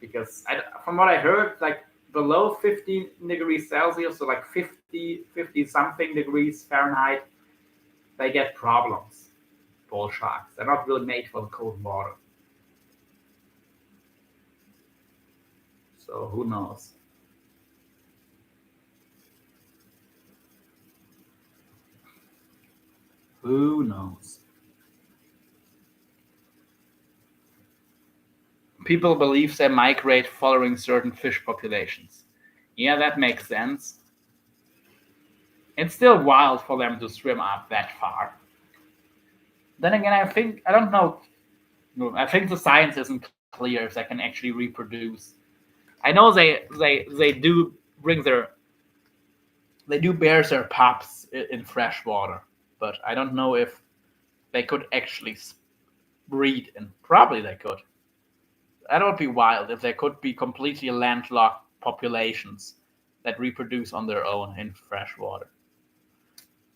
Because from what I heard, like below 50 degrees Celsius, so like 50 something degrees Fahrenheit, they get problems. Bull sharks. They're not really made for the cold water. So who knows? Who knows? People believe they migrate following certain fish populations. Yeah, that makes sense. It's still wild for them to swim up that far. Then again, I don't know. I think the science isn't clear if they can actually reproduce. I know they do they do bear their pups in fresh water, but I don't know if they could actually breed, and probably they could. That would be wild if there could be completely landlocked populations that reproduce on their own in fresh water.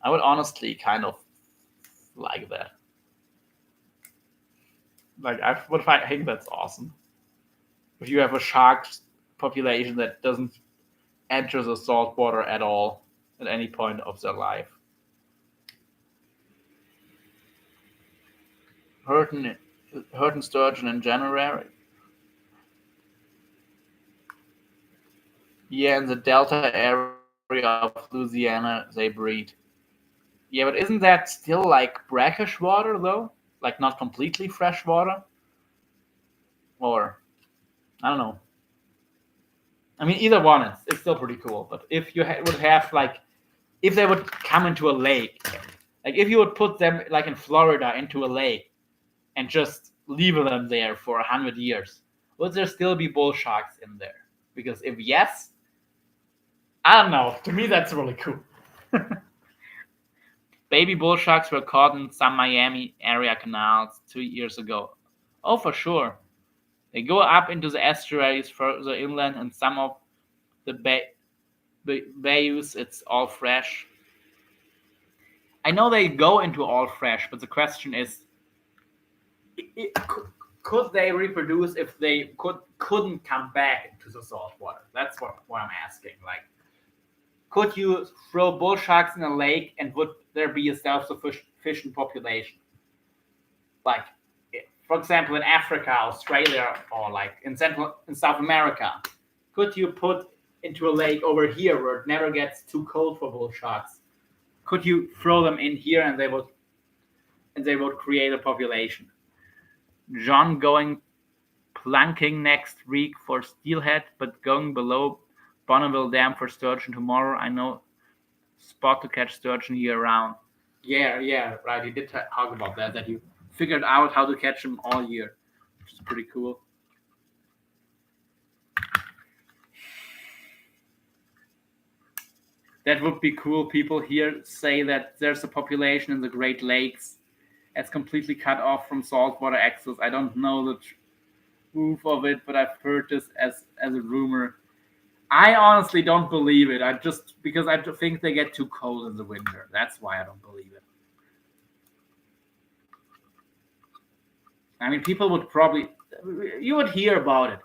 I would honestly kind of like that. Like I think that's awesome. If you have a shark population that doesn't enter the salt water at all at any point of their life. Hurting sturgeon in January. Yeah, in the Delta area of Louisiana, they breed. Yeah, but isn't that still like brackish water though? Like not completely fresh water? Or I don't know. I mean, either one it's still pretty cool. But if you would have like, if they would come into a lake, like if you would put them like in Florida into a lake and just leave them there for 100 years, would there still be bull sharks in there? Because if yes, I don't know. To me, that's really cool. Baby bull sharks were caught in some Miami area canals 2 years ago. Oh, for sure. They go up into the estuaries further inland, and some of the bay. they use, it's all fresh. I know they go into all fresh, but the question is, could they reproduce if they couldn't come back into the salt water? That's what I'm asking. Like, could you throw bull sharks in a lake and would there be a self-sufficient population? Like, for example, in Africa, Australia, or like in South America, could you put into a lake over here where it never gets too cold for bull sharks? Could you throw them in here and they would create a population? John going plunking next week for steelhead, but going below Bonneville Dam for sturgeon tomorrow. I know spot to catch sturgeon year round. Yeah, right. You did talk about that you figured out how to catch them all year, which is pretty cool. That would be cool. People here say that there's a population in the Great Lakes that's completely cut off from saltwater access. I don't know the truth of it, but I've heard this as a rumor. I honestly don't believe it. Because I think they get too cold in the winter. That's why I don't believe it. I mean, people would you would hear about it.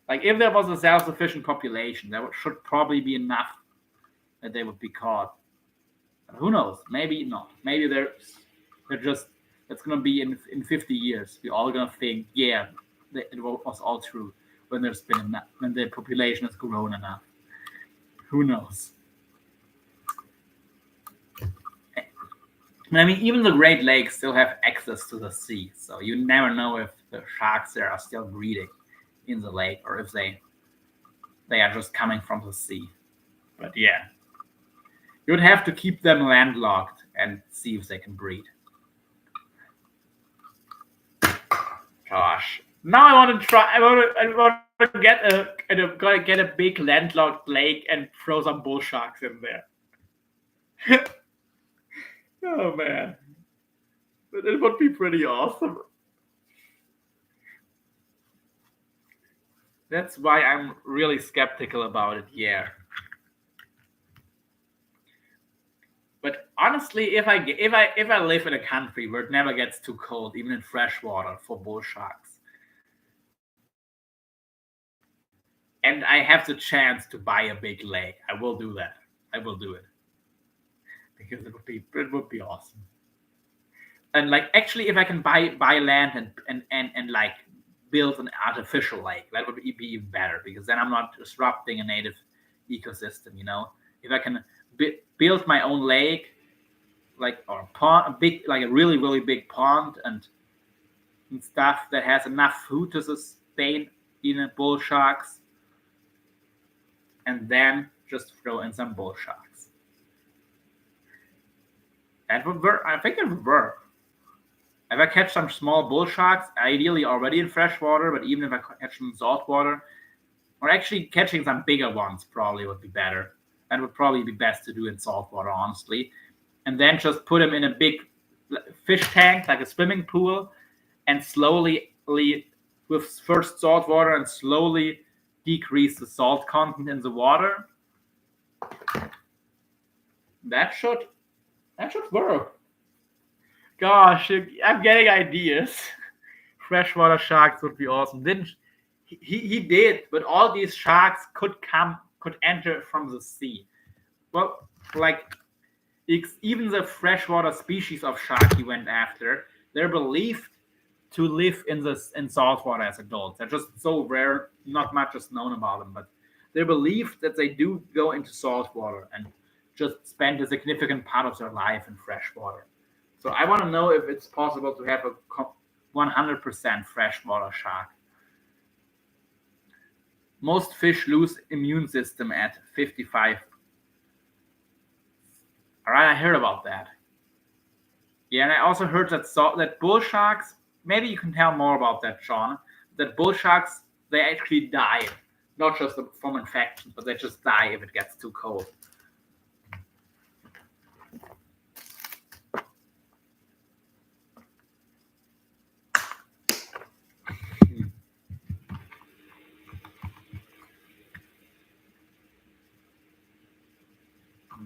Like, if there was a self-sufficient population, there should probably be enough that they would be caught. But who knows? Maybe not. Maybe it's going to be in 50 years. We're all going to think, yeah, it was all true when there's been enough, when the population has grown enough. Who knows? I mean, even the Great Lakes still have access to the sea, so you never know if the sharks there are still breeding in the lake or if they are just coming from the sea. But yeah, you would have to keep them landlocked and see if they can breed. Gosh, now I want to try. I want to get a big landlocked lake and throw some bull sharks in there. Oh man, it would be pretty awesome. That's why I'm really skeptical about it. Yeah. But honestly, if I live in a country where it never gets too cold, even in fresh water for bull sharks, and I have the chance to buy a big lake, I will do that. I will do it because it would be awesome. And like, actually, if I can buy land and like build an artificial lake, that would be even better, because then I'm not disrupting a native ecosystem. If I can build my own lake, like, or a pond, like a really really big pond and stuff that has enough food to sustain bull sharks, and then just throw in some bull sharks. That would work. I think it would work. If I catch some small bull sharks, ideally already in fresh water, but even if I catch them in salt water, or actually catching some bigger ones probably would be better. That would probably be best to do in salt water, honestly. And then just put them in a big fish tank, like a swimming pool, and slowly, with first salt water, and slowly decrease the salt content in the water. That should work. Gosh, I'm getting ideas. Freshwater sharks would be awesome. He did, but all these sharks could enter from the sea. Well, like, even the freshwater species of shark he went after, they're believed to live in saltwater as adults. They're just so rare, not much is known about them, but they're believed that they do go into saltwater and just spend a significant part of their life in freshwater. So I want to know if it's possible to have a 100% freshwater shark. Most fish lose immune system at 55. All right, I heard about that. Yeah, and I also heard that bull sharks, maybe you can tell more about that, Sean, that bull sharks, they actually die, not just from infection, but they just die if it gets too cold.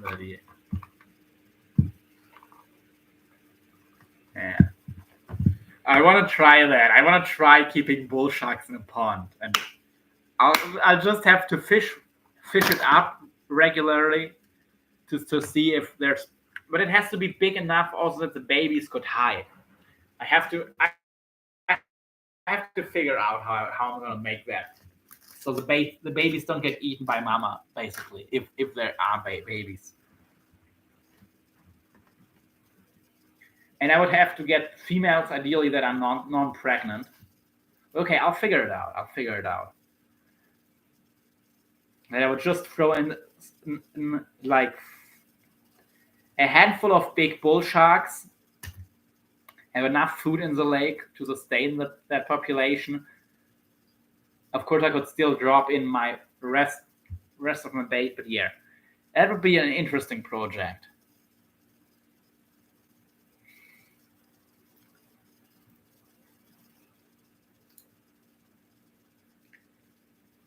But yeah. I want to try that. I want to try keeping bull sharks in a pond, and I'll just have to fish it up regularly to see if there's. But it has to be big enough also that the babies could hide. I have to figure out how I'm gonna make that so the babies don't get eaten by mama, basically, if there are babies. And I would have to get females ideally that are non-pregnant. Okay, I'll figure it out. And I would just throw in like a handful of big bull sharks, have enough food in the lake to sustain that population. Of course, I could still drop in my rest of my bait, but yeah, that would be an interesting project.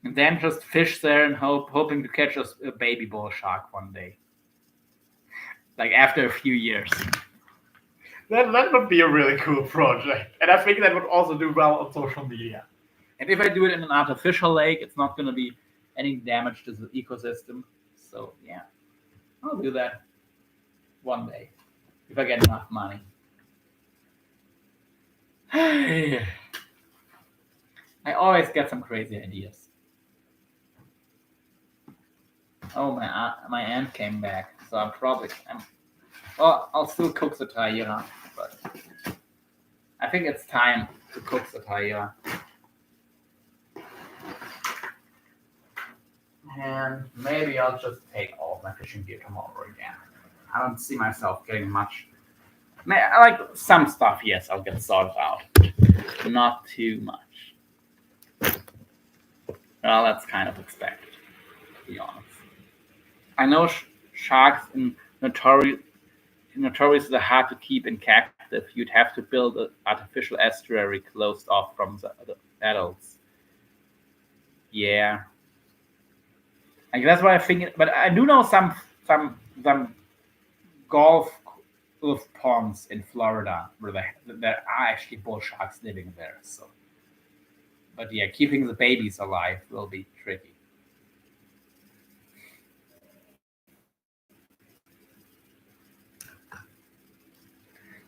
And then just fish there and hoping to catch a baby bull shark one day, like after a few years. That would be a really cool project, and I think that would also do well on social media. And if I do it in an artificial lake, it's not going to be any damage to the ecosystem. So yeah, I'll do that one day if I get enough money. I always get some crazy ideas. Oh, my aunt came back, so I'll still cook the Traíra, but I think it's time to cook the Traíra. And maybe I'll just take all of my fishing gear tomorrow again. I don't see myself getting much. I like some stuff, yes, I'll get sorted out. Not too much. Well, that's kind of expected, to be honest. I know sharks in notoriously hard to keep in captive. You'd have to build an artificial estuary closed off from the adults. Yeah. Like that's what I think. But I do know some golf ponds in Florida where there are actually bull sharks living there. So, but yeah, keeping the babies alive will be tricky.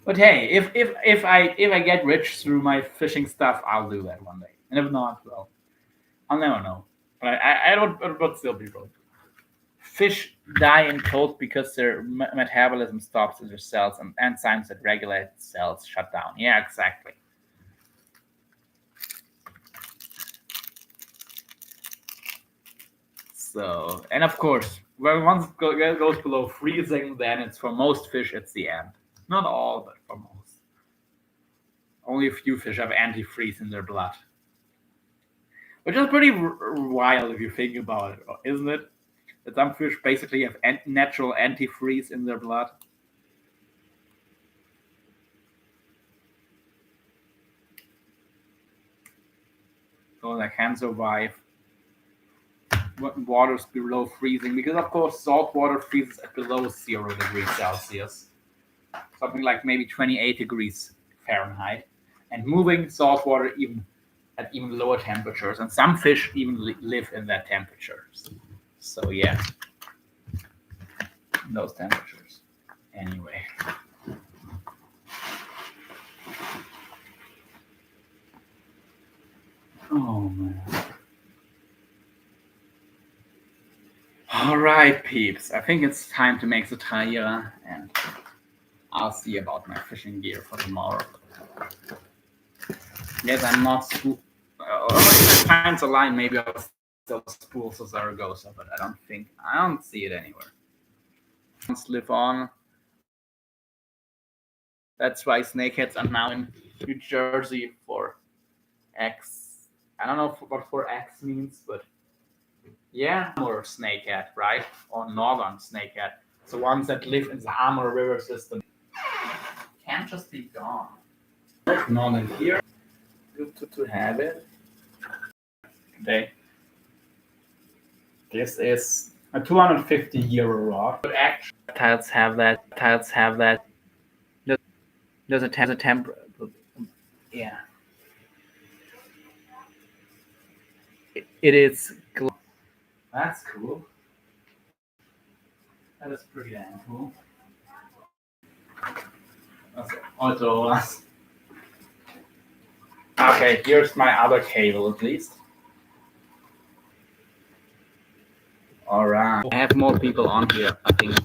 But hey, if I get rich through my fishing stuff, I'll do that one day. And if not, well, I'll never know. But I don't. It would still be really good. Fish die in cold because their metabolism stops in their cells, and enzymes that regulate cells shut down. Yeah, exactly. So, and of course, when once it goes below freezing, then it's for most fish, it's the end. Not all, but for most. Only a few fish have antifreeze in their blood. Which is pretty wild if you think about it, isn't it? That some fish basically have natural antifreeze in their blood. So they can survive waters below freezing, because of course salt water freezes at below 0 degrees Celsius. Something like maybe 28 degrees Fahrenheit, and moving salt water at even lower temperatures, and some fish even live in that temperatures. So yeah, those temperatures. Anyway. Oh man. All right, peeps. I think it's time to make the Traíra, and I'll see about my fishing gear for tomorrow. Yes, I'm not if I find a line, maybe I'll still spool to Saragosa, but I don't see it anywhere. Let's live on. That's why snakeheads are now in New Jersey for X. I don't know what 4X means, but yeah, or snakehead, right? Or northern snakehead. The ones that live in the Amur River system. Can't just be gone. Northern here. Good to have it. Okay. This is a 250 euro rod. But actually, tiles have that. There's a temp. Yeah. It is. That's cool. That is pretty damn cool. Also, okay, here's my other cable at least. All right. I have more people on here. I think